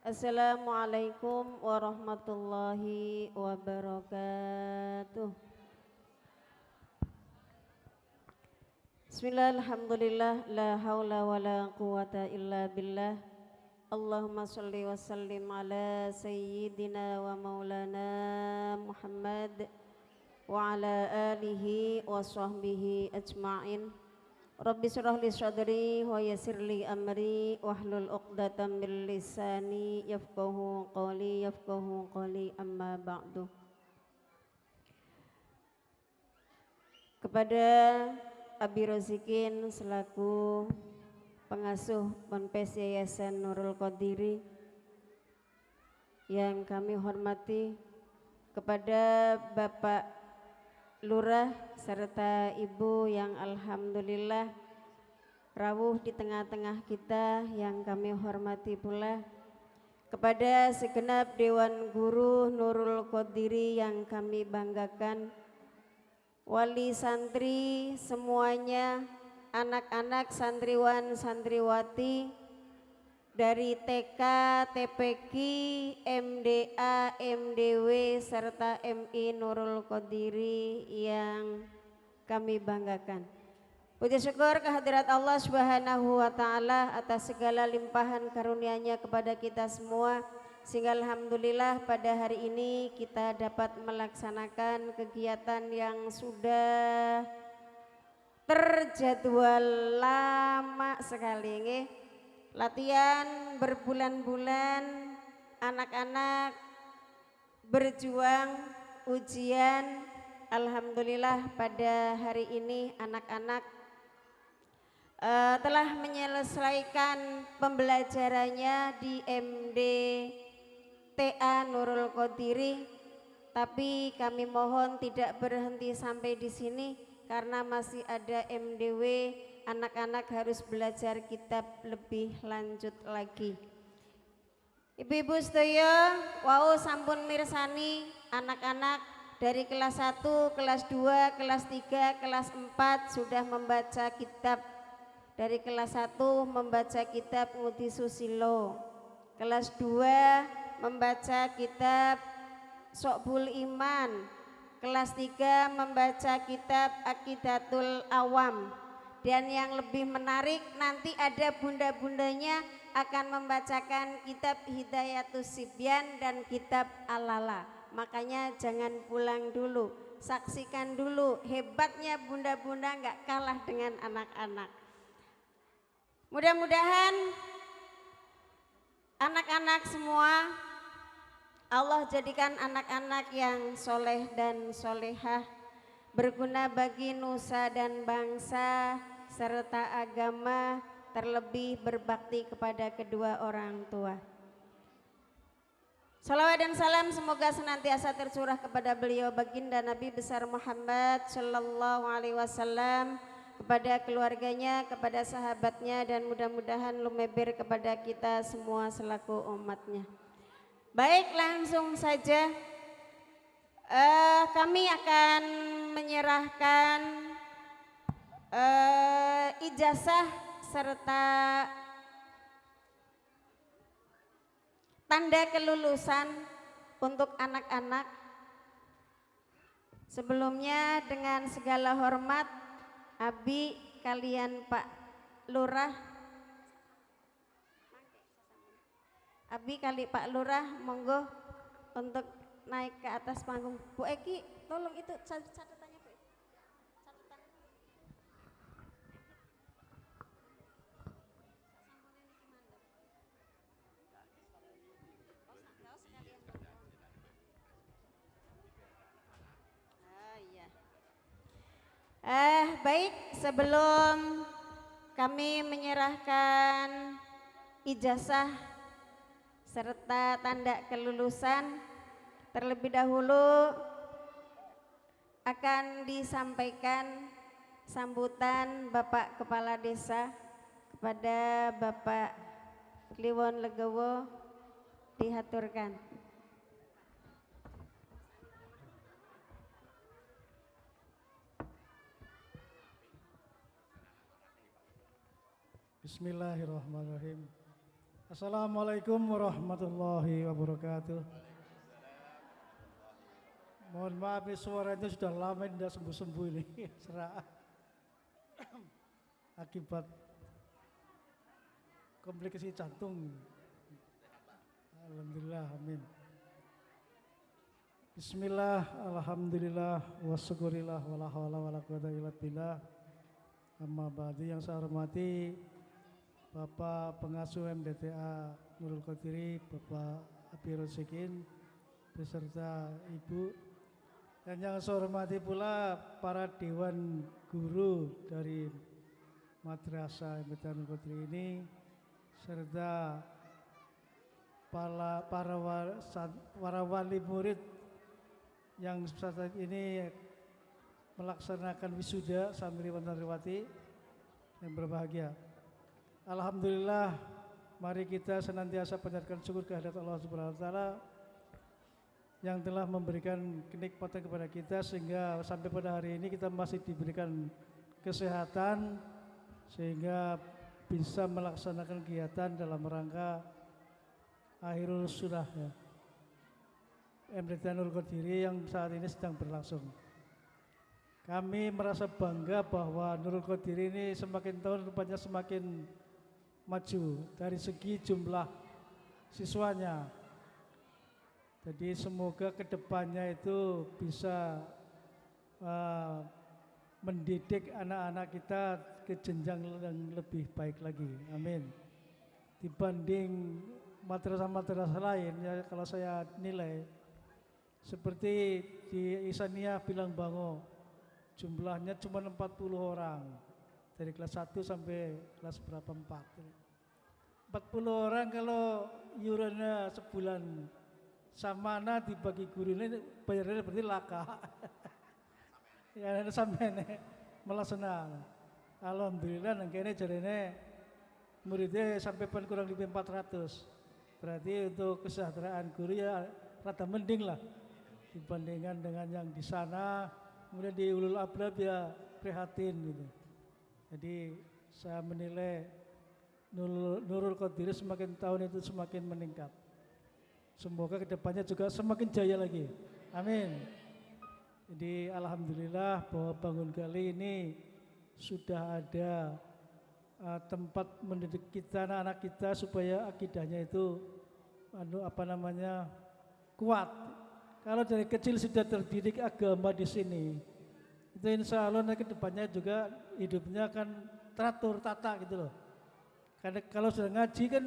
Assalamualaikum warahmatullahi wabarakatuh. Bismillah, alhamdulillah, la haula wa la quwata illa billah. Allahumma salli wa sallim ala sayyidina wa maulana Muhammad wa ala alihi wa sahbihi ajma'in. Rabbi syrah li sadri wa yassir li amri wahlul 'uqdatam min lisani yafqahu qawli amma ba'du. Kepada Abi Rozikin selaku pengasuh Ponpes Yayasan Nurul Qadiri yang kami hormati, kepada Bapak Lurah serta Ibu yang alhamdulillah rawuh di tengah-tengah kita yang kami hormati pula, kepada segenap Dewan Guru Nurul Qadiri yang kami banggakan, wali santri semuanya, anak-anak santriwan santriwati dari TK, TPQ, MDA, MDW serta MI Nurul Qadiri yang kami banggakan. Puji syukur kehadirat Allah Subhanahu wa taala atas segala limpahan karunia-Nya kepada kita semua, sehingga alhamdulillah pada hari ini kita dapat melaksanakan kegiatan yang sudah terjadwal lama sekali nggih. Latihan berbulan-bulan, anak-anak berjuang, ujian. Alhamdulillah pada hari ini anak-anak telah menyelesaikan pembelajarannya di MDTA Nurul Qadiri, tapi kami mohon tidak berhenti sampai di sini karena masih ada MDW, anak-anak harus belajar kitab lebih lanjut lagi. Ibu-ibu sedaya, wau sampun mirsani anak-anak dari kelas 1, kelas 2, kelas 3, kelas 4 sudah membaca kitab. Dari kelas 1 membaca kitab Ngudi Susilo, kelas 2 membaca kitab Sokbul Iman, kelas 3 membaca kitab Aqidatul Awam, dan yang lebih menarik nanti ada bunda-bundanya akan membacakan kitab Hidayatus Sibyan dan kitab Alala. Makanya jangan pulang dulu, saksikan dulu, hebatnya bunda-bunda nggak kalah dengan anak-anak. Mudah-mudahan anak-anak semua Allah jadikan anak-anak yang soleh dan solehah, berguna bagi nusa dan bangsa serta agama, terlebih berbakti kepada kedua orang tua. Salawat dan salam semoga senantiasa tercurah kepada beliau baginda Nabi besar Muhammad Sallallahu Alaihi Wasallam, kepada keluarganya, kepada sahabatnya, dan mudah-mudahan lumeber kepada kita semua selaku umatnya. Baik, langsung saja kami akan menyerahkan ijazah serta tanda kelulusan untuk anak-anak. Sebelumnya dengan segala hormat, Abi kalian Pak Lurah, Abi kali Pak Lurah, monggo untuk naik ke atas panggung. Bu Eki, tolong itu catatannya Bu. Catatan. Baik, sebelum kami menyerahkan ijazah serta tanda kelulusan, terlebih dahulu akan disampaikan sambutan Bapak Kepala Desa kepada Bapak Kliwon Legowo, dihaturkan. Bismillahirrahmanirrahim. Assalamualaikum warahmatullahi wabarakatuh. Mohon maaf nih suaranya sudah lama tidak sembuh-sembuh ini. Serak. Akibat komplikasi jantung. Alhamdulillah, amin. Bismillah, alhamdulillah, wassyukurillah, wala hawla wala quwwata illa billah. Amma ba'du, yang saya hormati Bapak Pengasuh MDTA Nurul Qadiri, Bapak Abi Rosikin, beserta Ibu. Dan yang saya hormati pula para Dewan Guru dari Madrasah MDTA Nurul Qadiri ini, serta para wali murid yang saat ini melaksanakan wisuda santriwan santriwati yang berbahagia. Alhamdulillah, mari kita senantiasa panjatkan syukur kehadirat Allah Subhanahu wa taala yang telah memberikan kenikmatan kepada kita sehingga sampai pada hari ini kita masih diberikan kesehatan sehingga bisa melaksanakan kegiatan dalam rangka akhirul sunnah ya. MDTA Nurul Qadiri yang saat ini sedang berlangsung. Kami merasa bangga bahwa Nurul Qadiri ini semakin tahun rupanya semakin maju dari segi jumlah siswanya. Jadi semoga kedepannya itu bisa mendidik anak-anak kita ke jenjang yang lebih baik lagi. Amin. Dibanding madrasah-madrasah lain ya, kalau saya nilai seperti di Isaniah Bilang Bango, jumlahnya cuma 40 orang dari kelas 1 sampai kelas berapa 4. 40 orang kalau iurannya sebulan samana dibagi gurunya bayarnya berarti laka. Ya sampai nih melasana. Alhamdulillah nang kene jarene muridnya sampai kurang lebih 400. Berarti untuk kesejahteraan guru ya rada mending lah dibandingkan dengan yang di sana. Kemudian di ulul ablab ya prihatin gitu. Jadi saya menilai Nurul Qadiri semakin tahun itu semakin meningkat. Semoga kedepannya juga semakin jaya lagi. Amin. Jadi alhamdulillah bahwa bangun kali ini sudah ada tempat mendidik kita, anak-anak kita supaya akidahnya itu kuat. Kalau dari kecil sudah terdidik agama di sini, itu insya Allah nanti kedepannya juga hidupnya akan teratur, tata gitu loh. Karena kalau sudah ngaji kan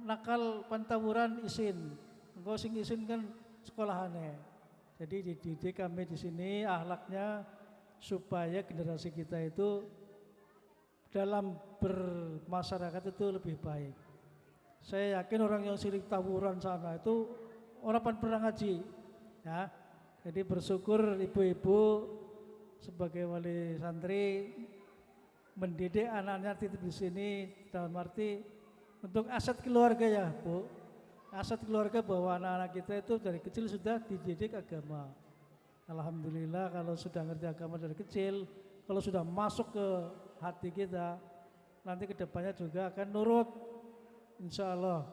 nakal, pentawuran isin, engkau sing isin kan sekolahannya. Jadi dididik kami di sini akhlaknya supaya generasi kita itu dalam bermasyarakat itu lebih baik. Saya yakin orang yang sirik tawuran sana itu orang pernah ngaji, ya. Jadi bersyukur ibu-ibu sebagai wali santri mendidik anaknya titip di sini dalam arti untuk aset keluarga ya Bu. Aset keluarga bahwa anak-anak kita itu dari kecil sudah dididik agama. Alhamdulillah kalau sudah ngerti agama dari kecil, kalau sudah masuk ke hati kita, nanti kedepannya juga akan nurut, insya Allah.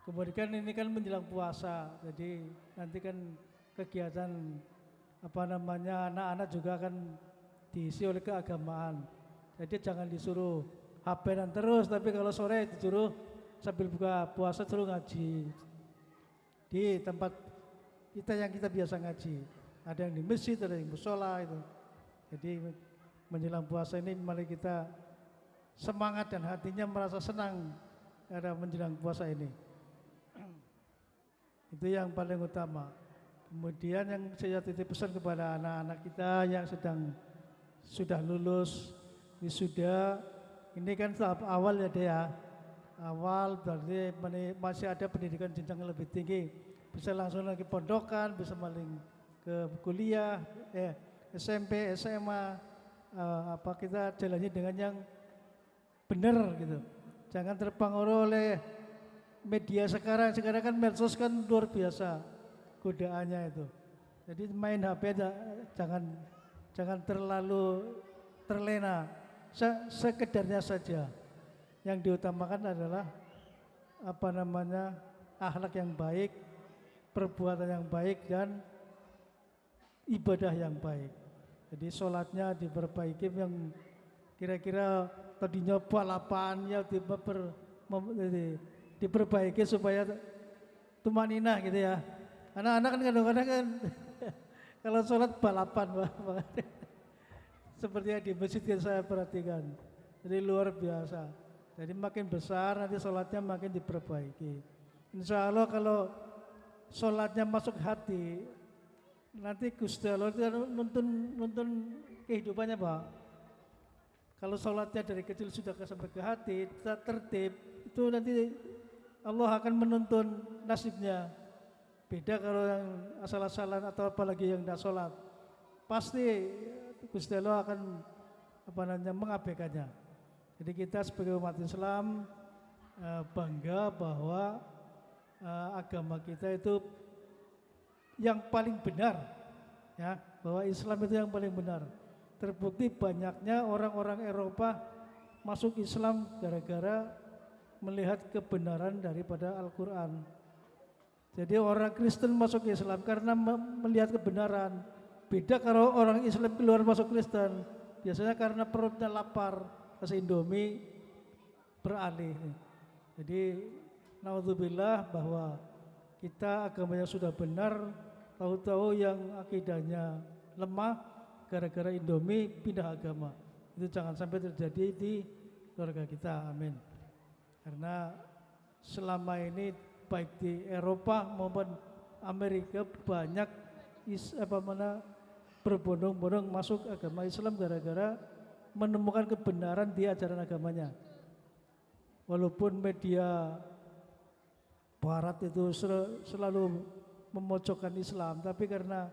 Kemudian ini kan menjelang puasa, jadi nanti kan kegiatan anak-anak juga akan diisi oleh keagamaan. Jadi jangan disuruh HP-an terus, tapi kalau sore disuruh sambil buka puasa suruh ngaji di tempat kita yang kita biasa ngaji. Ada yang di masjid, ada yang musola itu. Jadi menjelang puasa ini mari kita semangat dan hatinya merasa senang ada menjelang puasa ini. Itu yang paling utama. Kemudian yang saya titip pesan kepada anak-anak kita yang sudah lulus wisuda, ini kan tahap awal ya dia. Awal berarti masih ada pendidikan jenjang yang lebih tinggi. Bisa langsung lagi pondokan, bisa maling ke kuliah, SMP, SMA, kita jalani dengan yang benar gitu. Jangan terpengaruh oleh media sekarang kan medsos kan luar biasa godaannya itu. Jadi main HP jangan terlalu terlena, sekedarnya saja. Yang diutamakan adalah apa namanya akhlak yang baik, perbuatan yang baik dan ibadah yang baik. Jadi sholatnya diperbaiki yang kira-kira tadinya balapan ya diperbaiki supaya tumaninah gitu ya. Anak-anak kan kadang-kadang kan kalau sholat balapan seperti yang di masjid yang saya perhatikan. Jadi luar biasa. Jadi makin besar nanti sholatnya makin diperbaiki. Insya Allah kalau sholatnya masuk hati, nanti Gusti Allah itu nuntun kehidupannya Pak. Kalau sholatnya dari kecil sudah sampai ke hati, tertib, itu nanti Allah akan menuntun nasibnya. Beda kalau yang asal-asalan atau apalagi yang tidak sholat, pasti Gusti Allah akan mengabaikannya. Jadi kita sebagai umat Islam bangga bahwa agama kita itu yang paling benar, ya, bahwa Islam itu yang paling benar. Terbukti banyaknya orang-orang Eropa masuk Islam gara-gara melihat kebenaran daripada Al-Quran. Jadi orang Kristen masuk Islam karena melihat kebenaran. Beda kalau orang Islam keluar masuk Kristen, biasanya karena perutnya lapar, kasih Indomie beralih. Jadi naudzubillah bahwa kita agamanya sudah benar, tahu-tahu yang akidahnya lemah gara-gara Indomie pindah agama. Itu jangan sampai terjadi di keluarga kita, amin. Karena selama ini baik di Eropa maupun Amerika banyak berbondong-bondong masuk agama Islam gara-gara menemukan kebenaran di ajaran agamanya. Walaupun media Barat itu selalu memojokkan Islam, tapi karena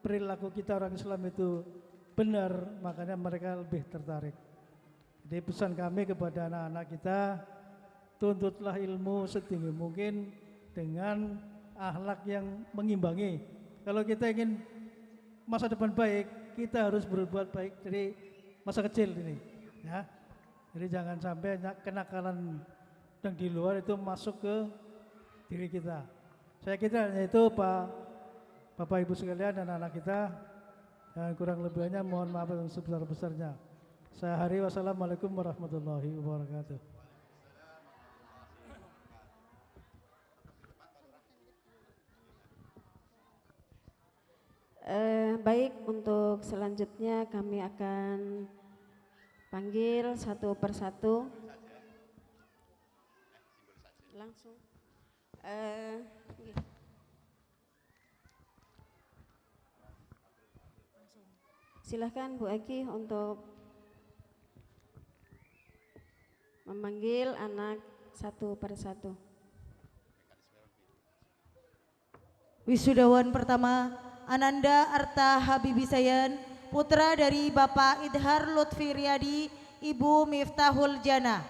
perilaku kita orang Islam itu benar, makanya mereka lebih tertarik. Jadi pesan kami kepada anak-anak kita, tuntutlah ilmu setinggi mungkin dengan akhlak yang mengimbangi. Kalau kita ingin masa depan baik, kita harus berbuat baik dari masa kecil ini, ya. Jadi jangan sampai kenakalan yang di luar itu masuk ke diri kita. Saya kira hanya itu Bapak Ibu sekalian dan anak kita, dan kurang lebihnya mohon maaf yang sebesar-besarnya. Saya akhiri, wassalamualaikum warahmatullahi wabarakatuh. Baik, untuk selanjutnya kami akan panggil satu persatu. Langsung. Silahkan Bu Eki untuk memanggil anak satu persatu. Wisudawan pertama, Ananda Arta Habibi Sayan, putra dari Bapak Idhar Lutfi Riyadi, Ibu Miftahul Jana.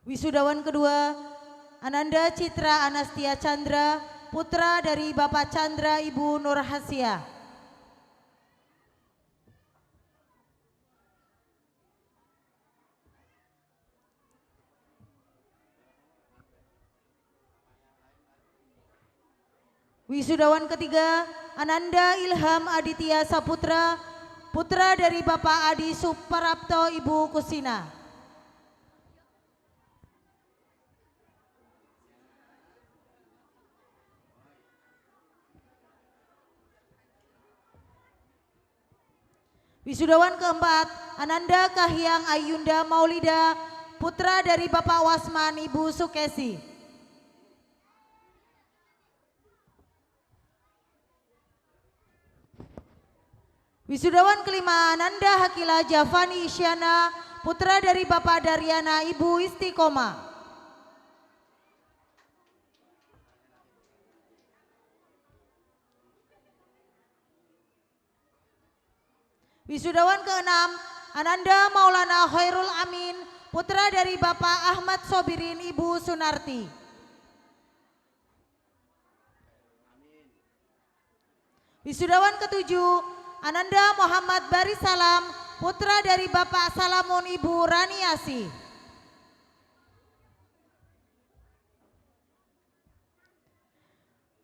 Wisudawan kedua, Ananda Citra Anastia Chandra, putra dari Bapak Chandra, Ibu Nur Hasia. Wisudawan ketiga, Ananda Ilham Aditya Saputra, putra dari Bapak Adi Suprapto, Ibu Kusina. Wisudawan keempat, Ananda Kahyang Ayunda Maulida, putra dari Bapak Wasman, Ibu Sukesi. Wisudawan kelima, Ananda Hakila Javani Isyana, putra dari Bapak Daryana, Ibu Istiqomah. Wisudawan keenam, Ananda Maulana Khairul Amin, putra dari Bapak Ahmad Sobirin, Ibu Sunarti. Wisudawan ketujuh, Ananda Muhammad Barisalam, putra dari Bapak Salamun, Ibu Raniasi.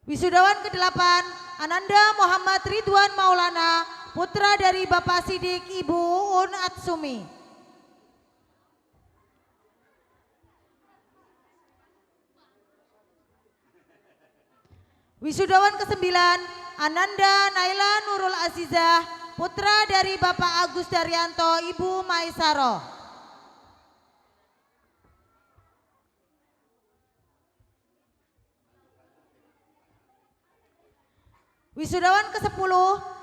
Wisudawan ke-8, Ananda Muhammad Ridwan Maulana, putra dari Bapak Sidik, Ibu Uun Atsumi. Wisudawan ke-9, Ananda Naila Nurul Azizah, putra dari Bapak Agus Daryanto, Ibu Maisaro. Wisudawan ke-10,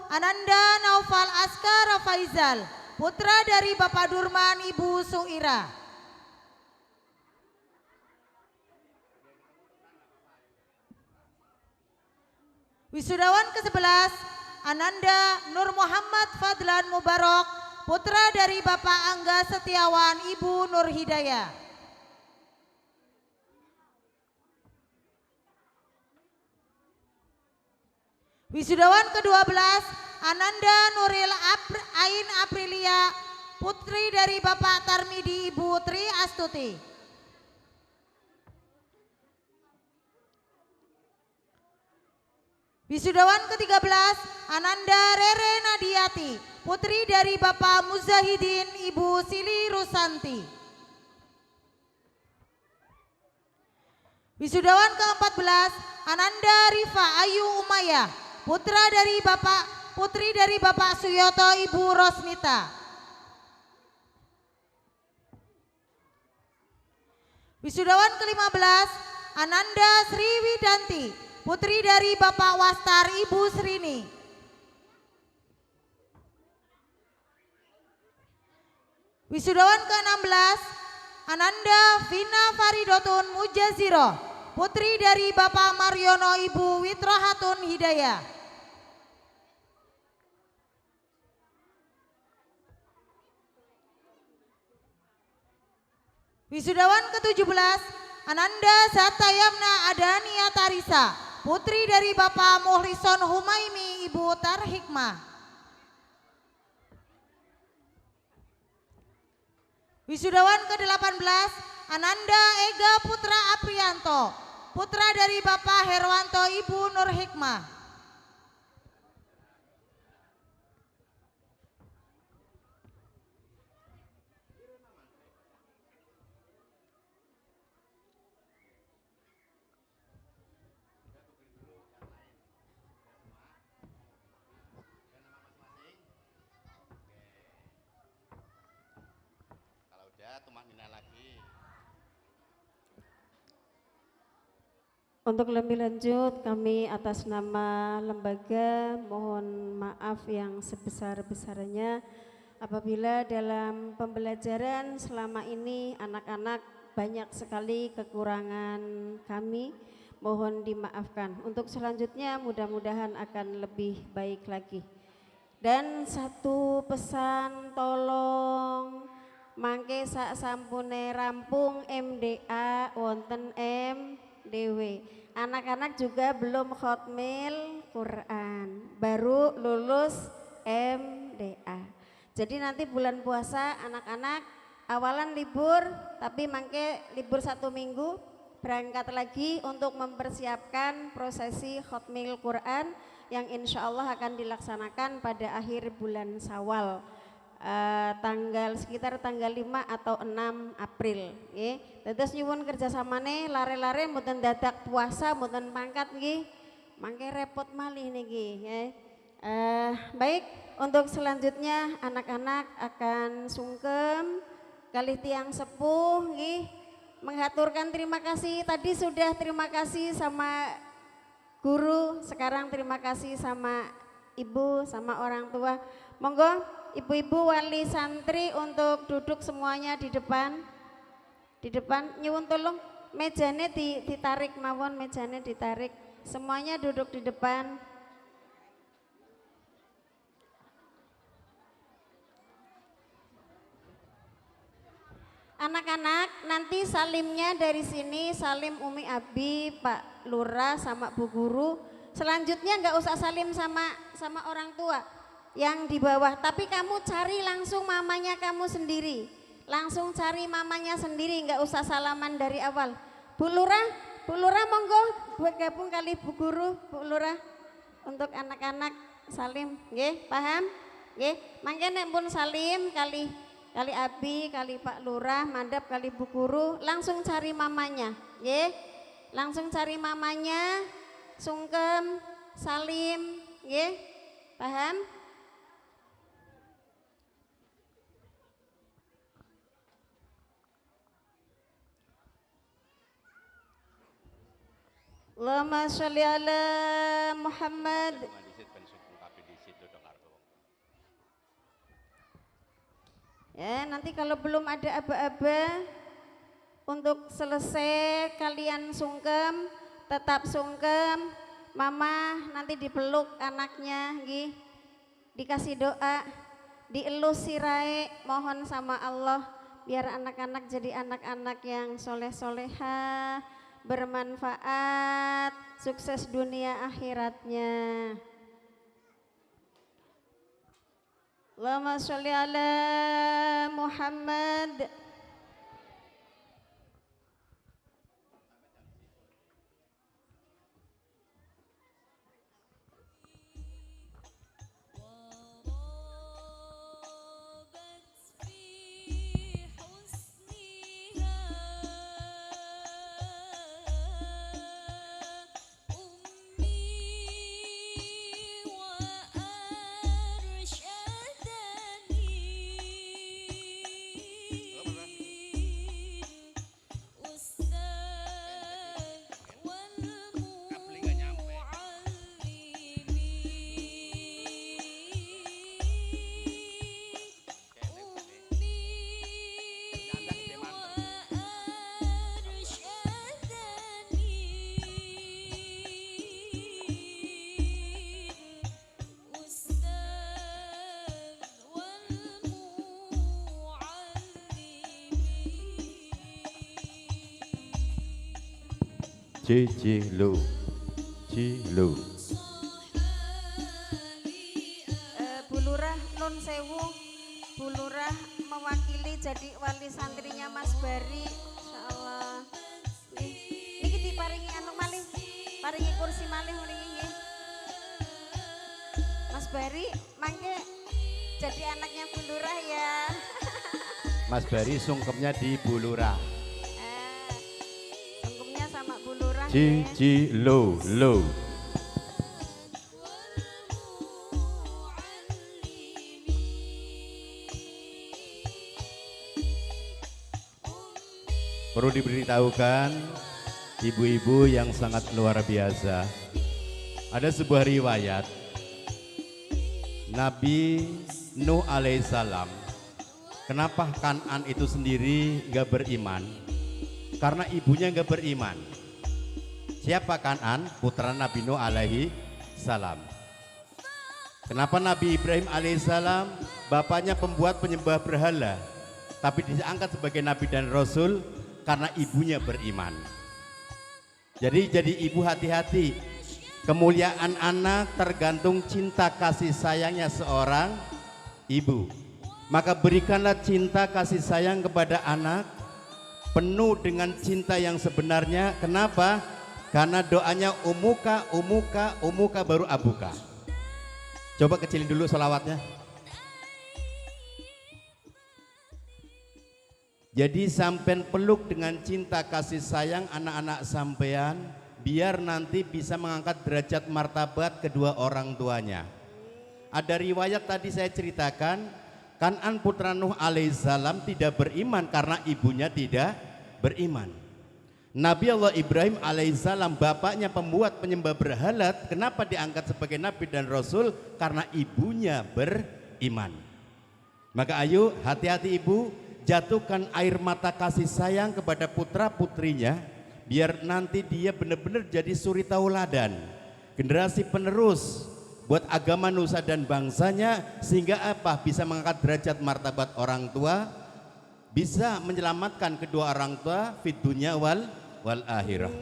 Ananda Naufal Askara Faizal, putra dari Bapak Durman, Ibu Suira. Wisudawan ke-11, Ananda Nur Muhammad Fadlan Mubarok, putra dari Bapak Angga Setiawan, Ibu Nur Hidayah. Wisudawan ke-12, Ananda Nuril Ain Aprilia, putri dari Bapak Tarmidi, Ibu Tri Astuti. Wisudawan ke-13, Ananda Rere Nadiati, putri dari Bapak Muzahidin, Ibu Sili Rusanti. Wisudawan ke-14, Ananda Rifa Ayu Umayyah, putri dari Bapak Suyoto, Ibu Rosmita. Wisudawan ke-15, Ananda Sri Widanti, putri dari Bapak Wastar, Ibu Srini. Wisudawan ke-16, Ananda Vina Faridotun Mujaziro, putri dari Bapak Mariono, Ibu Witrohatun Hidayah. Wisudawan ke-17, Ananda Satayamna Adania Tarisa, putri dari Bapak Muhlison Humaimi, Ibu Tarhikmah. Wisudawan ke-18, Ananda Ega Putra Aprianto, putra dari Bapak Herwanto, Ibu Nur Hikmah. Untuk lebih lanjut, kami atas nama lembaga mohon maaf yang sebesar-besarnya apabila dalam pembelajaran selama ini anak-anak banyak sekali kekurangan kami, mohon dimaafkan. Untuk selanjutnya mudah-mudahan akan lebih baik lagi. Dan satu pesan, tolong mangke sak sampune rampung MDA wonten MDW. Anak-anak juga belum khotmil Quran, baru lulus MDA. Jadi nanti bulan puasa anak-anak awalan libur, tapi mangke libur 1 minggu berangkat lagi untuk mempersiapkan prosesi khotmil Quran yang insya Allah akan dilaksanakan pada akhir bulan Syawal. Sekitar tanggal 5 atau 6 April nggih. Dados nyuwun kerjasamane lare-lare mboten dadak puasa mboten mangkat nggih. Mangke repot malih niki nggih. Baik, untuk selanjutnya anak-anak akan sungkem kalih tiang sepuh nggih menghaturkan terima kasih. Tadi sudah terima kasih sama guru, sekarang terima kasih sama ibu sama orang tua. Monggo ibu-ibu wali santri untuk duduk semuanya di depan. Di depan, nyuwun tolong mejane ditarik mawon, mejane ditarik. Semuanya duduk di depan. Anak-anak, nanti salimnya dari sini, salim Umi Abi, Pak Lurah sama Bu Guru. Selanjutnya nggak usah salim sama orang tua yang di bawah, tapi kamu cari langsung mamanya kamu sendiri. Langsung cari mamanya sendiri, nggak usah salaman dari awal. Bu Lurah monggo bergabung kali Bu Guru, Bu Lurah untuk anak-anak salim, nggih, paham? Nggih, mangke nek pun salim kali Abi, kali Pak Lurah, mandap kali Bu Guru, langsung cari mamanya, nggih. Langsung cari mamanya, sungkem, salim, nggih. Paham? Allahumma sholli ala Muhammad. Ya, nanti kalau belum ada aba-aba, untuk selesai kalian sungkem, tetap sungkem. Mama nanti dipeluk anaknya, nggih. Dikasih doa, dielus sirai, mohon sama Allah biar anak-anak jadi anak-anak yang soleh-soleha, bermanfaat, sukses dunia akhiratnya. Allahumma sholli ala Muhammad. Cilo. Bu Lurah nun sewu, Bu Lurah mewakili jadi wali santrinya Mas Bari, insyaallah. Niki diparingi anu malih, paringi kursi malih mriki nggih. Mas Bari mangke jadi anaknya Bu Lurah ya. Mas Bari sungkemnya di Bu Lurah. Sungkemnya sama Bu Lurah. Cilo. Perlu diberitahukan ibu-ibu yang sangat luar biasa. Ada sebuah riwayat Nabi Nuh alaihissalam. Kenapa Kan'an itu sendiri gak beriman? Karena ibunya gak beriman. Siapa Kan'an? Putra Nabi Nuh alaihi salam. Kenapa Nabi Ibrahim alaihissalam bapaknya pembuat penyembah berhala, tapi diangkat sebagai Nabi dan Rasul? Karena ibunya beriman. Jadi ibu hati-hati. Kemuliaan anak tergantung cinta kasih sayangnya seorang ibu. Maka berikanlah cinta kasih sayang kepada anak penuh dengan cinta yang sebenarnya. Kenapa? Karena doanya umuka baru abuka. Coba kecilin dulu selawatnya. Jadi sampean peluk dengan cinta kasih sayang anak-anak sampean, biar nanti bisa mengangkat derajat martabat kedua orang tuanya. Ada riwayat tadi saya ceritakan, Kan'an putra Nuh alaihissalam tidak beriman karena ibunya tidak beriman. Nabi Allah Ibrahim alaihissalam bapaknya pembuat penyembah berhala, kenapa diangkat sebagai Nabi dan Rasul? Karena ibunya beriman. Maka ayo hati-hati ibu, jatuhkan air mata kasih sayang kepada putra putrinya, biar nanti dia benar-benar jadi suri tauladan, generasi penerus buat agama nusa dan bangsanya, sehingga apa? Bisa mengangkat derajat martabat orang tua, bisa menyelamatkan kedua orang tua fid dunya wal akhirah.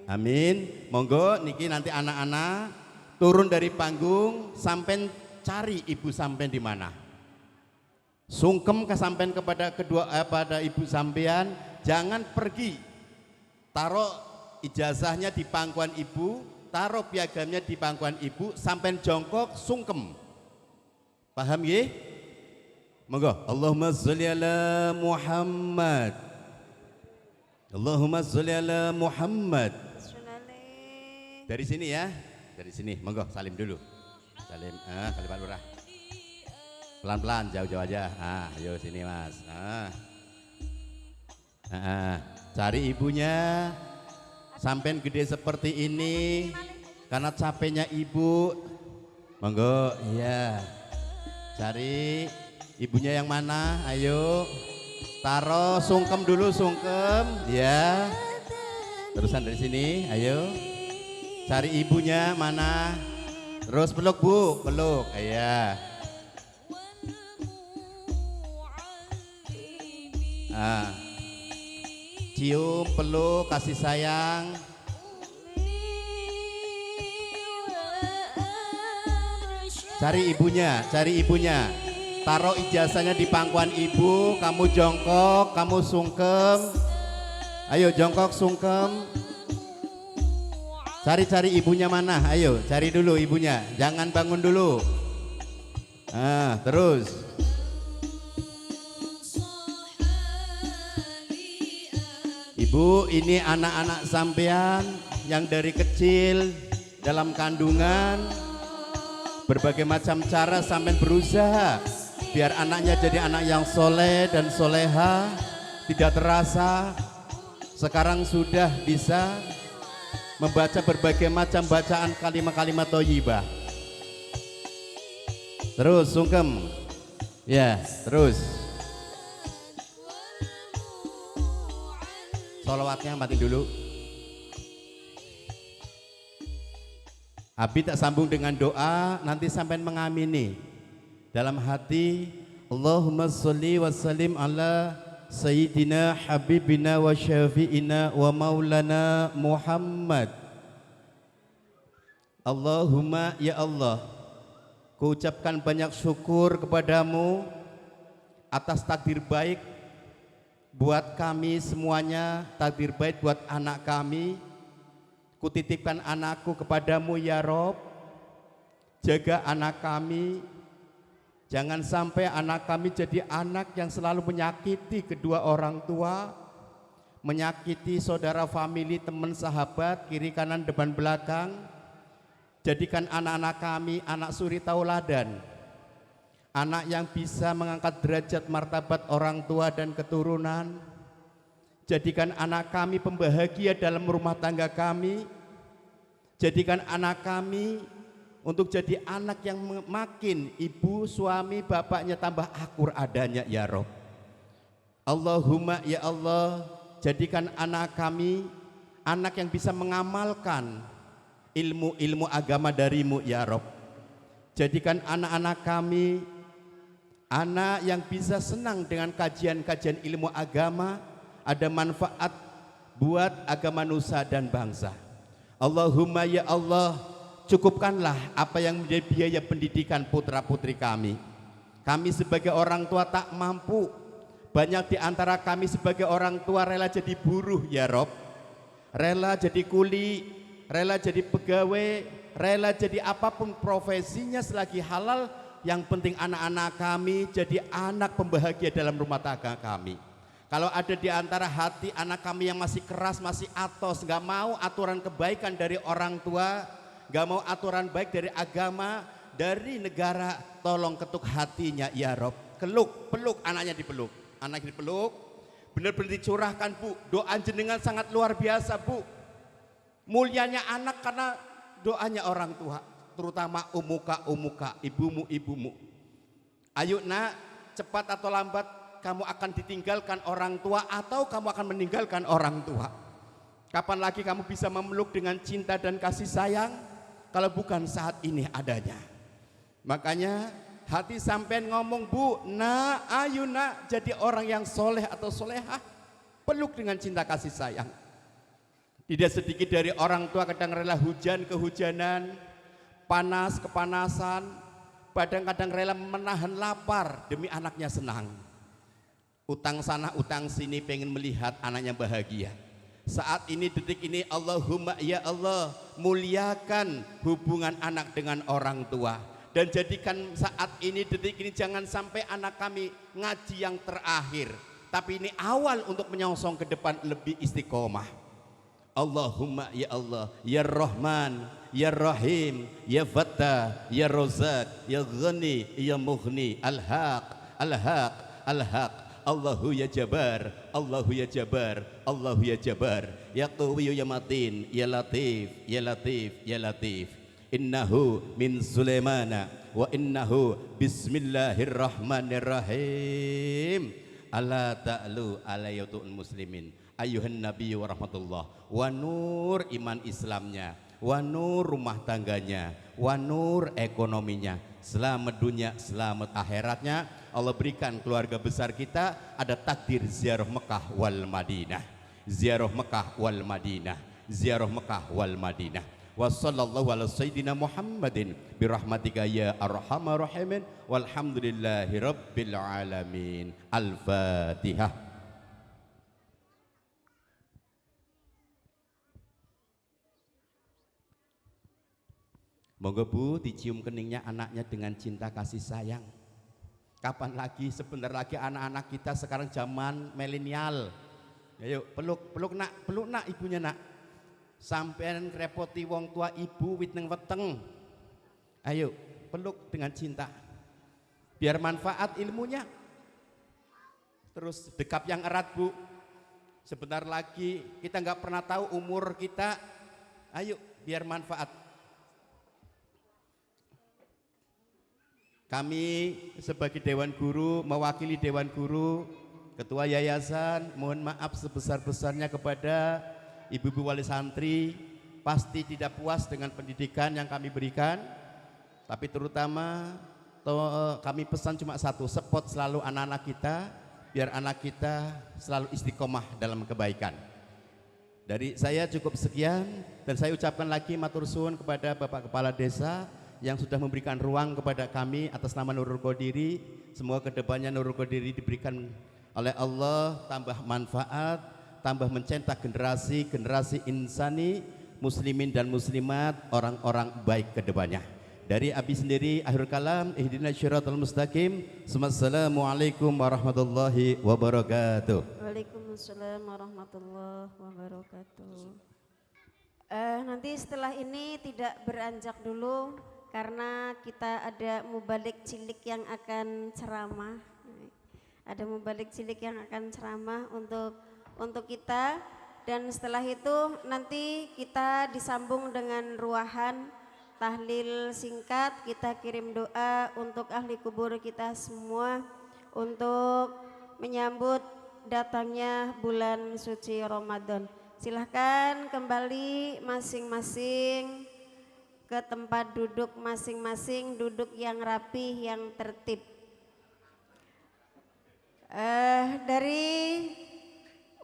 Amin. Monggo niki nanti anak-anak turun dari panggung sampai cari ibu sampean di mana. Sungkem kesampean kepada pada ibu sampean, jangan pergi. Taruh ijazahnya di pangkuan ibu, taruh piagamnya di pangkuan ibu, sampean jongkok sungkem. Paham nggih? Monggo. Allahumma sholli ala Muhammad. Allahumma sholli ala Muhammad. Dari sini ya, dari sini. Monggo salim dulu. Salim, kalimat lurah. Pelan-pelan, jauh-jauh aja. Ayo sini mas. Cari ibunya. Sampai gede seperti ini, karena capeknya ibu. Monggo, iya. Cari ibunya yang mana? Ayo. Taruh, sungkem dulu, sungkem. Ya. Terusan dari sini, ayo. Cari ibunya mana? Terus peluk bu, peluk. Iya. Cium, peluk, kasih sayang. Cari ibunya, cari ibunya. Taruh ijazahnya di pangkuan ibu, kamu jongkok, kamu sungkem. Ayo jongkok, sungkem. Cari-cari ibunya mana? Ayo, cari dulu ibunya. Jangan bangun dulu. Terus. Ibu, ini anak-anak sampean yang dari kecil dalam kandungan, berbagai macam cara sampean berusaha biar anaknya jadi anak yang soleh dan soleha, tidak terasa sekarang sudah bisa membaca berbagai macam bacaan kalimat-kalimat thayyibah. Terus sungkem. Ya, terus. Sholawatnya mati dulu. Abi tak sambung dengan doa, nanti sampai mengamini dalam hati. Allahumma sholli wa sallim ala Sayyidina Habibina wa Syafi'ina wa Maulana Muhammad. Allahumma ya Allah, ku ucapkan banyak syukur kepadamu atas takdir baik buat kami semuanya, takdir baik buat anak kami. Ku titipkan anakku kepadamu ya Rob. Jaga anak kami, jangan sampai anak kami jadi anak yang selalu menyakiti kedua orang tua, menyakiti saudara, famili, teman, sahabat, kiri kanan depan belakang. Jadikan anak-anak kami anak suri tauladan, anak yang bisa mengangkat derajat martabat orang tua dan keturunan. Jadikan anak kami pembahagia dalam rumah tangga kami. Jadikan anak kami untuk jadi anak yang makin ibu, suami, bapaknya tambah akur adanya ya Rob. Allahumma ya Allah, jadikan anak kami anak yang bisa mengamalkan ilmu-ilmu agama darimu ya Rob. Jadikan anak-anak kami anak yang bisa senang dengan kajian-kajian ilmu agama, ada manfaat buat agama nusa dan bangsa. Allahumma ya Allah, cukupkanlah apa yang menjadi biaya pendidikan putra-putri kami. Kami sebagai orang tua tak mampu. Banyak di antara kami sebagai orang tua rela jadi buruh ya Rob, rela jadi kuli, rela jadi pegawai, rela jadi apapun profesinya selagi halal. Yang penting anak-anak kami jadi anak pembahagia dalam rumah tangga kami. Kalau ada di antara hati anak kami yang masih keras, masih atos, gak mau aturan kebaikan dari orang tua, gak mau aturan baik dari agama, dari negara, tolong ketuk hatinya ya Rob. Peluk anaknya, dipeluk, anaknya dipeluk, benar-benar dicurahkan bu. Doa jenengan sangat luar biasa bu. Mulianya anak karena doanya orang tua, terutama umuka, ibumu. Ayo nak, cepat atau lambat kamu akan ditinggalkan orang tua atau kamu akan meninggalkan orang tua. Kapan lagi kamu bisa memeluk dengan cinta dan kasih sayang kalau bukan saat ini adanya. Makanya Hati sampean ngomong, Bu, nak, ayo nak jadi orang yang soleh atau solehah. Peluk dengan cinta kasih sayang. Tidak sedikit dari orang tua kadang rela hujan kehujanan, panas kepanasan, kadang-kadang rela menahan lapar demi anaknya senang. Utang sana utang sini pengen melihat anaknya bahagia. Saat ini detik ini Allahumma ya Allah muliakan hubungan anak dengan orang tua. Dan jadikan saat ini detik ini jangan sampai anak kami ngaji yang terakhir. Tapi ini awal untuk menyongsong ke depan lebih istiqomah. Allahumma ya Allah, ya Rahman, ya Rahim, ya Fattah, ya Razak, ya Ghani, ya Mughni, Al-Haq, Al-Haq, Al-Haq. Allahu ya Jabar, Allahu ya Jabar, Allahu ya Jabar, ya Qawiyu ya Matin, ya Latif, ya Latif, ya Latif. Innahu min Sulaimana wa innahu bismillahirrahmanirrahim. Ala ta'lu alayyatul muslimin. Ayuhan Nabi wa rahmatullah. Wa nur iman Islamnya, wa nur rumah tangganya, wa nur ekonominya. Selamat dunia, selamat akhiratnya. Allah berikan keluarga besar kita ada takdir ziarah Mekah wal Madinah. Ziarah Mekah wal Madinah. Ziarah Mekah wal Madinah. Wa sallallahu ala sayyidina Muhammadin birahmatika ya arhamar rahimin walhamdulillahi rabbil alamin. Al-Fatihah. Monggo Bu dicium keningnya anaknya dengan cinta kasih sayang. Kapan lagi, sebentar lagi anak-anak kita sekarang zaman milenial. Ayo peluk nak ibunya nak. Sampean krepoti wong tua ibu wit neng weteng. Ayo peluk dengan cinta. Biar manfaat ilmunya. Terus dekap yang erat Bu. Sebentar lagi kita nggak pernah tahu umur kita. Ayo biar manfaat. Kami sebagai Dewan Guru, mewakili Dewan Guru, Ketua Yayasan, mohon maaf sebesar-besarnya kepada Ibu-ibu wali santri, pasti tidak puas dengan pendidikan yang kami berikan, tapi terutama kami pesan cuma satu, support selalu anak-anak kita, biar anak kita selalu istiqomah dalam kebaikan. Dari saya cukup sekian, dan saya ucapkan lagi matur suwun kepada Bapak Kepala Desa yang sudah memberikan ruang kepada kami atas nama Nurul Qadiri. Semoga kedepannya Nurul Qadiri diberikan oleh Allah tambah manfaat, tambah mencetak generasi insani, muslimin dan muslimat, orang-orang baik kedepannya. Dari Abi sendiri akhir kalam, ihdinas syiratal mustaqim. Assalamualaikum warahmatullahi wabarakatuh. Waalaikumsalam warahmatullahi wabarakatuh. Nanti setelah ini tidak beranjak dulu karena kita ada mubalik cilik yang akan ceramah. Ada mubalik cilik yang akan ceramah untuk kita, dan setelah itu nanti kita disambung dengan ruahan tahlil singkat. Kita kirim doa untuk ahli kubur kita semua untuk menyambut datangnya bulan suci Ramadan. Silahkan kembali masing-masing ke tempat duduk masing-masing, duduk yang rapi, yang tertib. Dari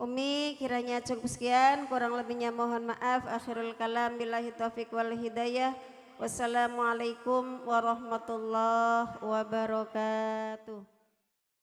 Umi kiranya cukup sekian, kurang lebihnya mohon maaf. Akhirul kalam billahi taufiq wal hidayah. Wassalamualaikum warahmatullahi wabarakatuh.